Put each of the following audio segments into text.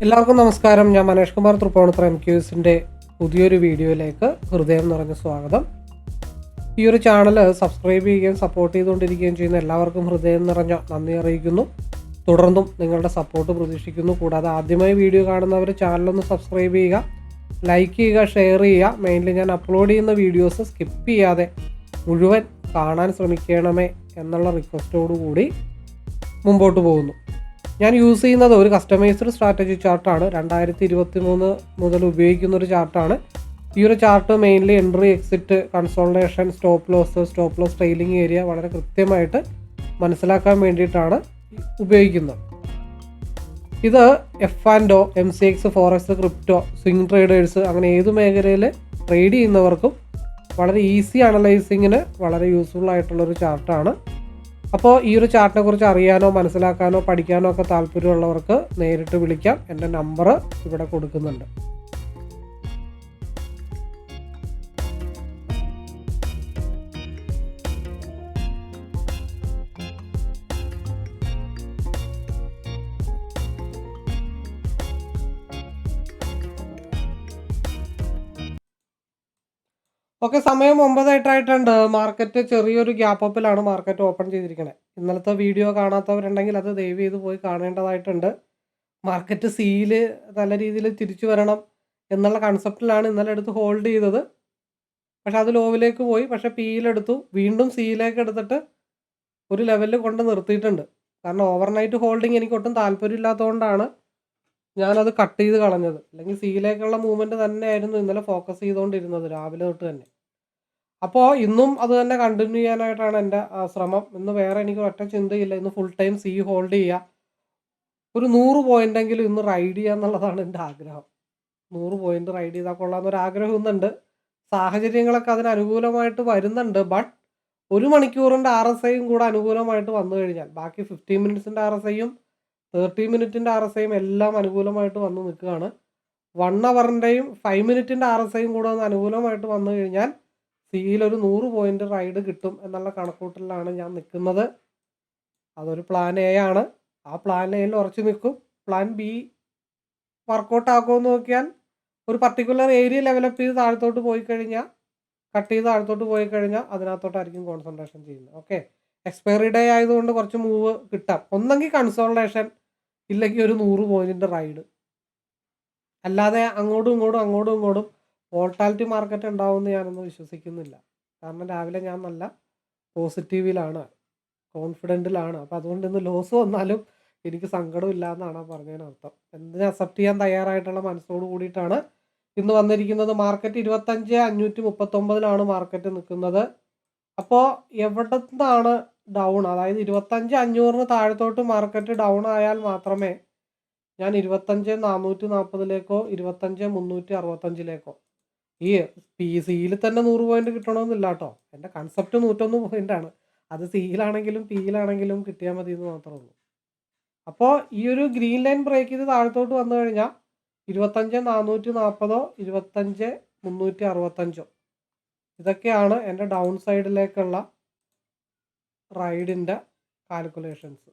എല്ലാവർക്കും നമസ്കാരം. ഞാൻ മനേഷ് കുമാർ തൃപ്പൂണിത്തുറ MQSന്റെ പുതിയൊരു വീഡിയോയിലേക്ക് ഹൃദയം നിറഞ്ഞ സ്വാഗതം. ഈ ഒരു ചാനൽ സബ്സ്ക്രൈബ് ചെയ്യുകയും സപ്പോർട്ട് ചെയ്തുകൊണ്ടിരിക്കുകയും ചെയ്യുന്ന എല്ലാവർക്കും ഹൃദയം നിറഞ്ഞ നന്ദി അറിയിക്കുന്നു. തുടർന്നും നിങ്ങളുടെ സപ്പോർട്ട് പ്രതീക്ഷിക്കുന്നു. കൂടാതെ ആദ്യമായി വീഡിയോ കാണുന്നവർ ചാനലൊന്ന് സബ്സ്ക്രൈബ് ചെയ്യുക, ലൈക്ക് ചെയ്യുക, ഷെയർ ചെയ്യുക. മെയിൻലി ഞാൻ അപ്ലോഡ് ചെയ്യുന്ന വീഡിയോസ് സ്കിപ്പ് ചെയ്യാതെ മുഴുവൻ കാണാൻ ശ്രമിക്കണമേ എന്നുള്ള റിക്വസ്റ്റോടു കൂടി മുമ്പോട്ട് പോകുന്നു. ഞാൻ യൂസ് ചെയ്യുന്നത് ഒരു കസ്റ്റമൈസ്ഡ് സ്ട്രാറ്റജി ചാർട്ടാണ്. 2023 മുതൽ ഉപയോഗിക്കുന്ന ഒരു ചാർട്ടാണ്. ഈ ഒരു chart mainly entry, exit, consultation, stop loss trailing area വളരെ കൃത്യമായിട്ട് മനസ്സിലാക്കാൻ വേണ്ടിയിട്ടാണ് ഉപയോഗിക്കുന്നത്. ഇത് F&O, MCX, Forex, crypto, swing traders അങ്ങനെ ഏത് മേഖലയിൽ ട്രേഡ് ചെയ്യുന്നവർക്കും വളരെ ഈസി അനലൈസിങ്ങിന് വളരെ യൂസ്ഫുൾ ആയിട്ടുള്ളൊരു ചാർട്ടാണ്. അപ്പോൾ ഈ ഒരു ചാർട്ടിനെ കുറിച്ച് അറിയാനോ മനസ്സിലാക്കാനോ പഠിക്കാനോ ഒക്കെ താല്പര്യമുള്ളവർക്ക് നേരിട്ട് വിളിക്കാം. എൻ്റെ നമ്പർ ഇവിടെ കൊടുക്കുന്നുണ്ട്. ഓക്കെ, സമയം 9:08 മാർക്കറ്റ് ചെറിയൊരു ഗ്യാപ്പ് അപ്പിലാണ് മാർക്കറ്റ് ഓപ്പൺ ചെയ്തിരിക്കുന്നത്. ഇന്നലത്തെ വീഡിയോ കാണാത്തവരുണ്ടെങ്കിൽ അത് ദയവ് ചെയ്ത് പോയി കാണേണ്ടതായിട്ടുണ്ട്. മാർക്കറ്റ് സിയിൽ നല്ല രീതിയിൽ തിരിച്ചു വരണം എന്നുള്ള കൺസെപ്റ്റിലാണ് ഇന്നലെ എടുത്ത് ഹോൾഡ് ചെയ്തത്. പക്ഷെ അത് ലോവിലേക്ക് പോയി. പക്ഷെ പിയിലെടുത്തു, വീണ്ടും സിയിലേക്ക് എടുത്തിട്ട് ഒരു ലെവലിൽ കൊണ്ട് നിർത്തിയിട്ടുണ്ട്. കാരണം ഓവർനൈറ്റ് ഹോൾഡിങ് എനിക്ക് ഒട്ടും താല്പര്യമില്ലാത്തതുകൊണ്ടാണ് ഞാനത് കട്ട് ചെയ്ത് കളഞ്ഞത്. അല്ലെങ്കിൽ സിയിലേക്കുള്ള മൂവ്മെൻറ്റ് തന്നെയായിരുന്നു ഇന്നലെ ഫോക്കസ് ചെയ്തുകൊണ്ടിരുന്നത് രാവിലെ തൊട്ട് തന്നെ. അപ്പോൾ ഇന്നും അത് തന്നെ കണ്ടിന്യൂ ചെയ്യാനായിട്ടാണ് എൻ്റെ ശ്രമം. ഇന്ന് വേറെ എനിക്ക് ഒറ്റ ചിന്തയില്ല. ഇന്ന് ഫുൾ ടൈം സി ഹോൾഡ് ചെയ്യുക, ഒരു 100 പോയിൻ്റെങ്കിലും ഇന്ന് റൈഡ് ചെയ്യുക എന്നുള്ളതാണ് എൻ്റെ ആഗ്രഹം. 100 പോയിൻ്റ് റൈഡ് ചെയ്താൽ കൊള്ളാമെന്നൊരു ആഗ്രഹം ഇന്നുണ്ട്. സാഹചര്യങ്ങളൊക്കെ അതിന് അനുകൂലമായിട്ട് വരുന്നുണ്ട്. ബട്ട് 1 മണിക്കൂറിൻ്റെ RSIയും കൂടെ അനുകൂലമായിട്ട് വന്നു കഴിഞ്ഞാൽ ബാക്കി 15 മിനിറ്റ്സിൻ്റെ RSIയും 30 മിനിറ്റിൻ്റെ RSIയും എല്ലാം അനുകൂലമായിട്ട് വന്ന് നിൽക്കുകയാണ്. 1 അവറിൻ്റെയും 5 മിനിറ്റിൻ്റെ RSIയും കൂടെ ഒന്ന് അനുകൂലമായിട്ട് വന്നു കഴിഞ്ഞാൽ സിയിൽ ഒരു 100 പോയിൻ്റ് റൈഡ് കിട്ടും എന്നുള്ള കണക്കൂട്ടലിലാണ് ഞാൻ നിൽക്കുന്നത്. അതൊരു പ്ലാൻ എ ആണ്. ആ പ്ലാൻ എയിൽ ഉറച്ചു നിൽക്കും. പ്ലാൻ ബി വർക്കൗട്ട് ആക്കുമെന്ന് നോക്കിയാൽ ഒരു പർട്ടിക്കുലർ ഏരിയ ഡെവലപ്പ് ചെയ്ത് താഴത്തോട്ട് പോയി കഴിഞ്ഞാൽ, കട്ട് ചെയ്ത് താഴത്തോട്ട് പോയി കഴിഞ്ഞാൽ അതിനകത്തോട്ടായിരിക്കും കോൺസെൻട്രേഷൻ ചെയ്യുന്നത്. ഓക്കെ, എക്സ്പയറി ഡേ ആയതുകൊണ്ട് കുറച്ച് മൂവ് കിട്ടാം. ഒന്നെങ്കിൽ കൺസോൾട്ടേഷൻ, ഇല്ലെങ്കിൽ ഒരു 100 പോയിൻ്റിൻ്റെ റൈഡ്. അല്ലാതെ അങ്ങോട്ടും ഇങ്ങോട്ടും വോൾട്ടാലിറ്റി മാർക്കറ്റ് ഉണ്ടാവുമെന്ന് ഞാനൊന്നും വിശ്വസിക്കുന്നില്ല. കാരണം രാവിലെ ഞാൻ നല്ല പോസിറ്റീവിലാണ്, കോൺഫിഡൻറ്റിലാണ്. അപ്പോൾ അതുകൊണ്ട് ഇന്ന് ലോസ് വന്നാലും എനിക്ക് സങ്കടമില്ല എന്നാണ് പറഞ്ഞതിനർത്ഥം. എന്തിനും അക്സെപ്റ്റ് ചെയ്യാൻ തയ്യാറായിട്ടുള്ള മനസ്സോട് കൂടിയിട്ടാണ് ഇന്ന് വന്നിരിക്കുന്നത്. മാർക്കറ്റ് 25,539 മാർക്കറ്റ് നിൽക്കുന്നത്. അപ്പോൾ എവിടെ നിന്നാണ് ഡൗൺ, അതായത് 25,500 താഴത്തോട്ട് മാർക്കറ്റ് ഡൗൺ ആയാൽ മാത്രമേ ഞാൻ 25,440 25,365 ഈ സിയിൽ തന്നെ 100 പോയിന്റ് കിട്ടണമെന്നില്ല കേട്ടോ. എൻ്റെ കൺസെപ്റ്റ് 101 പോയിൻ്റാണ്. അത് സിയിലാണെങ്കിലും പിയിലാണെങ്കിലും കിട്ടിയാൽ മതി എന്ന് മാത്രമേ ഉള്ളൂ. അപ്പോൾ ഈ ഒരു ഗ്രീൻ ലൈൻ ബ്രേക്ക് ചെയ്ത് താഴത്തോട്ട് വന്നു കഴിഞ്ഞാൽ 25,440 25,365 ഇതൊക്കെയാണ് എൻ്റെ ഡൗൺ സൈഡിലേക്കുള്ള റൈഡിൻ്റെ കാൽക്കുലേഷൻസ്.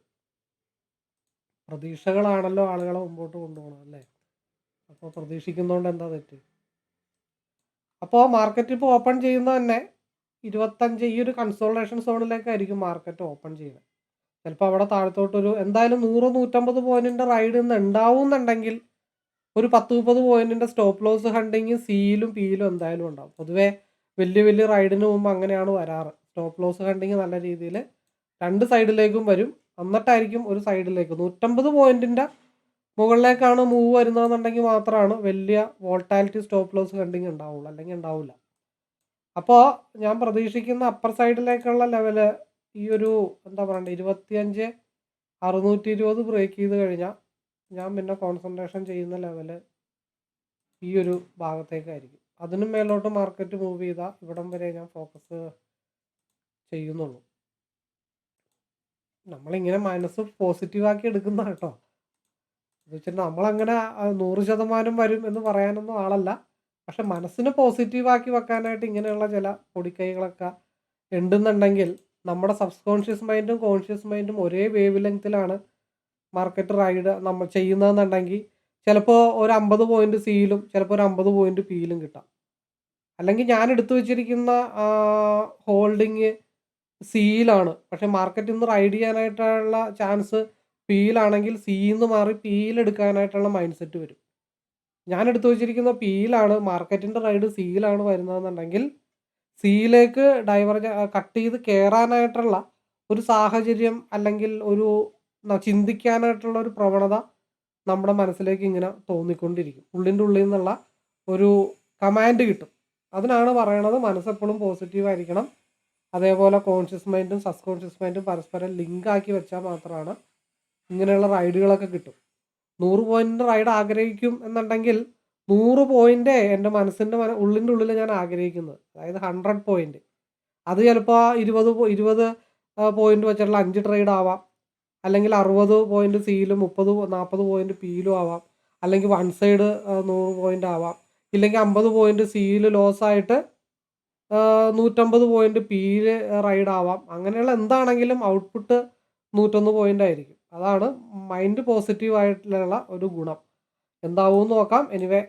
പ്രതീക്ഷകളാണല്ലോ ആളുകളെ മുമ്പോട്ട് കൊണ്ടുപോകണം അല്ലേ. അപ്പോൾ പ്രതീക്ഷിക്കുന്നതുകൊണ്ട് എന്താ തെറ്റ്? അപ്പോൾ മാർക്കറ്റ് ഇപ്പോൾ ഓപ്പൺ ചെയ്യുന്നത് തന്നെ 25 ഈ ഒരു കൺസോൾട്ടേഷൻ സോണിലേക്കായിരിക്കും മാർക്കറ്റ് ഓപ്പൺ ചെയ്യുന്നത്. ചിലപ്പോൾ അവിടെ താഴത്തോട്ടൊരു എന്തായാലും 100-150 പോയിൻറ്റിൻ്റെ റൈഡ് ഇന്ന് ഉണ്ടാവുന്നുണ്ടെങ്കിൽ ഒരു 10-30 പോയിൻറ്റിൻ്റെ സ്റ്റോപ്പ് ലോസ് ഹണ്ടിങ് സിയിലും പിയിലും എന്തായാലും ഉണ്ടാവും. പൊതുവേ വലിയ റൈഡിന് മുമ്പ് അങ്ങനെയാണ് വരാറ്. സ്റ്റോപ്പ് ലോസ് ഹണ്ടിങ് നല്ല രീതിയിൽ 2 സൈഡിലേക്കും വരും. എന്നിട്ടായിരിക്കും ഒരു സൈഡിലേക്ക് 150 പോയിൻറ്റിൻ്റെ മുകളിലേക്കാണ് മൂവ് വരുന്നതെന്നുണ്ടെങ്കിൽ മാത്രമാണ് വലിയ വോൾട്ടാലിറ്റി സ്റ്റോപ്പ് ലോസ് ഹണ്ടിങ് ഉണ്ടാവുള്ളൂ, അല്ലെങ്കിൽ ഉണ്ടാവില്ല. അപ്പോൾ ഞാൻ പ്രതീക്ഷിക്കുന്ന അപ്പർ സൈഡിലേക്കുള്ള ലെവല് ഈ ഒരു എന്താ പറയണ്ടേ 25,620 ബ്രേക്ക് ചെയ്ത് കഴിഞ്ഞാൽ ഞാൻ പിന്നെ കോൺസെൻട്രേഷൻ ചെയ്യുന്ന ലെവല് ഈ ഒരു ഭാഗത്തേക്കായിരിക്കും. അതിനും മേലോട്ട് മാർക്കറ്റ് മൂവ് ചെയ്താൽ ഇവിടം വരെ ഞാൻ ഫോക്കസ് ചെയ്യുന്നുള്ളൂ. നമ്മളിങ്ങനെ മനസ്സ് പോസിറ്റീവാക്കി എടുക്കുന്ന കേട്ടോ. എന്ന് വെച്ചാൽ നമ്മളങ്ങനെ 100% വരും എന്ന് പറയാനൊന്നും ആളല്ല. പക്ഷെ മനസ്സിനെ പോസിറ്റീവാക്കി വെക്കാനായിട്ട് ഇങ്ങനെയുള്ള ചില പൊടിക്കൈകളൊക്കെ ഉണ്ടെന്നുണ്ടെങ്കിൽ നമ്മുടെ സബ് കോൺഷ്യസ് മൈൻഡും കോൺഷ്യസ് മൈൻഡും ഒരേ വേവ് ലെങ്ത്തിലാണ് മാർക്കറ്റ് റൈഡ് നമ്മൾ ചെയ്യുന്നതെന്നുണ്ടെങ്കിൽ ചിലപ്പോൾ ഒരു 50 പോയിന്റ് സിയിലും ചിലപ്പോൾ ഒരു 50 പോയിന്റ് പിയിലും കിട്ടാം. അല്ലെങ്കിൽ ഞാൻ എടുത്തു വെച്ചിരിക്കുന്ന ഹോൾഡിങ് സിയിലാണ്. പക്ഷേ മാർക്കറ്റ് ഇന്ന് റൈഡ് ചെയ്യാനായിട്ടുള്ള ചാൻസ് പിയിലാണെങ്കിൽ സിന്ന് മാറി പിയിൽ എടുക്കാനായിട്ടുള്ള മൈൻഡ് സെറ്റ് വരും. ഞാൻ എടുത്തു വെച്ചിരിക്കുന്ന പിയിലാണ്, മാർക്കറ്റിൻ്റെ റൈഡ് സിയിലാണ് വരുന്നതെന്നുണ്ടെങ്കിൽ സിയിലേക്ക് കട്ട് ചെയ്ത് കയറാനായിട്ടുള്ള ഒരു സാഹചര്യം അല്ലെങ്കിൽ ഒരു ചിന്തിക്കാനായിട്ടുള്ള ഒരു പ്രവണത നമ്മുടെ മനസ്സിലേക്ക് ഇങ്ങനെ തോന്നിക്കൊണ്ടിരിക്കും. ഉള്ളിൻ്റെ ഉള്ളിൽ നിന്നുള്ള ഒരു കമാൻഡ് കിട്ടും. അതിനാണ് പറയണത് മനസ്സെപ്പോഴും പോസിറ്റീവായിരിക്കണം. അതേപോലെ കോൺഷ്യസ് മൈൻഡും സബ്കോൺഷ്യസ് മൈൻഡും പരസ്പരം ലിങ്കാക്കി വെച്ചാൽ മാത്രമാണ് ഇങ്ങനെയുള്ള റൈഡുകളൊക്കെ കിട്ടും. 100 പോയിൻ്റ് റൈഡ് ആഗ്രഹിക്കും എന്നുണ്ടെങ്കിൽ 100 പോയിൻ്റ് എൻ്റെ മനസ്സിൻ്റെ ഉള്ളിൻ്റെ ഉള്ളിൽ ഞാൻ ആഗ്രഹിക്കുന്നത്. അതായത് 100 പോയിൻ്റ്. അത് ചിലപ്പോൾ 20 പോയിൻ്റ് വെച്ചിട്ടുള്ള 5 ട്രേഡ് ആവാം. അല്ലെങ്കിൽ 60 പോയിൻ്റ് സിയിലും 40 പോയിൻ്റ് പിയിലും ആവാം. അല്ലെങ്കിൽ വൺ സൈഡ് 100 പോയിൻ്റ് ആവാം. ഇല്ലെങ്കിൽ 50 പോയിൻ്റ് സിയിൽ ലോസ് ആയിട്ട് 150 പോയിൻ്റ് പിയിൽ റൈഡ് ആവാം. അങ്ങനെയുള്ള എന്താണെങ്കിലും ഔട്ട്പുട്ട് 101 പോയിൻ്റ് ആയിരിക്കും. അതാണ് മൈൻഡ് പോസിറ്റീവായിട്ടുള്ള ഒരു ഗുണം. എന്താവുമെന്ന് നോക്കാം. എനിവേ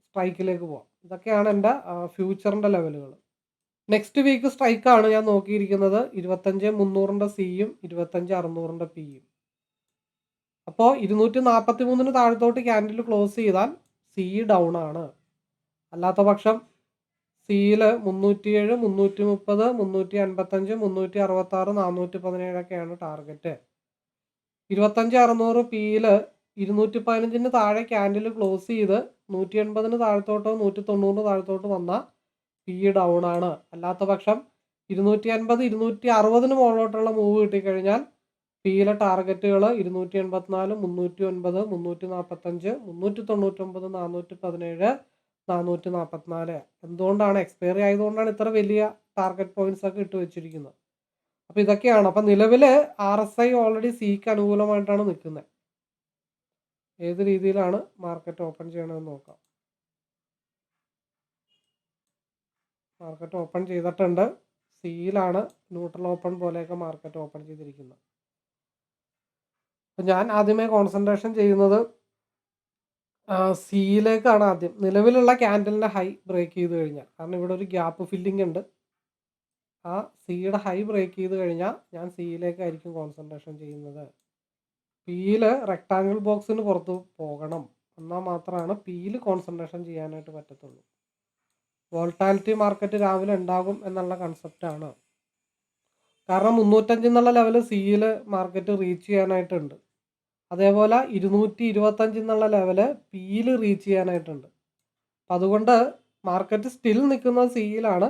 സ്ട്രൈക്കിലേക്ക് പോവാം. ഇതൊക്കെയാണ് എൻ്റെ ഫ്യൂച്ചറിൻ്റെ ലെവലുകൾ. നെക്സ്റ്റ് വീക്ക് സ്ട്രൈക്കാണ് ഞാൻ നോക്കിയിരിക്കുന്നത്. 25,300 സിയും 25,600 പിയും. അപ്പോൾ 243 താഴത്തോട്ട് ക്യാൻഡിൽ ക്ലോസ് ചെയ്താൽ സി ഡൗൺ ആണ്. അല്ലാത്ത പക്ഷം സിയിൽ 307, 330, 355, 366, 417 ഒക്കെയാണ് ടാർഗറ്റ്. 25,600 പിയിൽ 215 താഴെ ക്യാൻഡിൽ ക്ലോസ് ചെയ്ത് 180 താഴത്തോട്ടോ 190 താഴത്തോട്ട് വന്നാൽ പി ഡൗൺ ആണ്. അല്ലാത്ത പക്ഷം 250, 260 മുകളിലോട്ടുള്ള മൂവ് കിട്ടിക്കഴിഞ്ഞാൽ പിയിലെ ടാർഗറ്റുകൾ 284, 309, 345, 399, 417, 444. എന്തുകൊണ്ടാണ്? എക്സ്പയറി ആയതുകൊണ്ടാണ് ഇത്ര വലിയ ടാർഗറ്റ് പോയിന്റ്സ് ഒക്കെ ഇട്ട് വെച്ചിരിക്കുന്നത്. അപ്പോൾ ഇതൊക്കെയാണ്. അപ്പം നിലവിൽ RSI ഓൾറെഡി സിക്ക് അനുകൂലമായിട്ടാണ് നിൽക്കുന്നത്. ഏത് രീതിയിലാണ് മാർക്കറ്റ് ഓപ്പൺ ചെയ്യണമെന്ന് നോക്കാം. മാർക്കറ്റ് ഓപ്പൺ ചെയ്തിട്ടുണ്ട്. സിയിലാണ് ന്യൂട്രൽ ഓപ്പൺ പോലെയൊക്കെ മാർക്കറ്റ് ഓപ്പൺ ചെയ്തിരിക്കുന്നത്. അപ്പം ഞാൻ ആദ്യമേ കോൺസെൻട്രേഷൻ ചെയ്യുന്നത് സിയിലേക്കാണ്. ആദ്യം നിലവിലുള്ള ക്യാൻഡലിൻ്റെ ഹൈ ബ്രേക്ക് ചെയ്ത് കഴിഞ്ഞാൽ, കാരണം ഇവിടെ ഒരു ഗ്യാപ്പ് ഫില്ലിംഗ് ഉണ്ട്, ആ സിയുടെ ഹൈ ബ്രേക്ക് ചെയ്ത് കഴിഞ്ഞാൽ ഞാൻ സിയിലേക്കായിരിക്കും കോൺസെൻട്രേഷൻ ചെയ്യുന്നത്. പിയിൽ റെക്ടാങ്കിൾ ബോക്സിന് പുറത്ത് പോകണം, എന്നാൽ മാത്രമാണ് പിയിൽ കോൺസെൻട്രേഷൻ ചെയ്യാനായിട്ട് പറ്റത്തുള്ളൂ. വോൾട്ടാലിറ്റി മാർക്കറ്റ് രാവിലെ ഉണ്ടാകും എന്നുള്ള കൺസെപ്റ്റാണ്. കാരണം 305 എന്നുള്ള ലെവൽ സിയിൽ മാർക്കറ്റ് റീച്ച് ചെയ്യാനായിട്ടുണ്ട്. അതേപോലെ 225 എന്നുള്ള ലെവല് പിയിൽ റീച്ച് ചെയ്യാനായിട്ടുണ്ട്. അപ്പം അതുകൊണ്ട് മാർക്കറ്റ് സ്റ്റിൽ നിൽക്കുന്നത് സിയിലാണ്.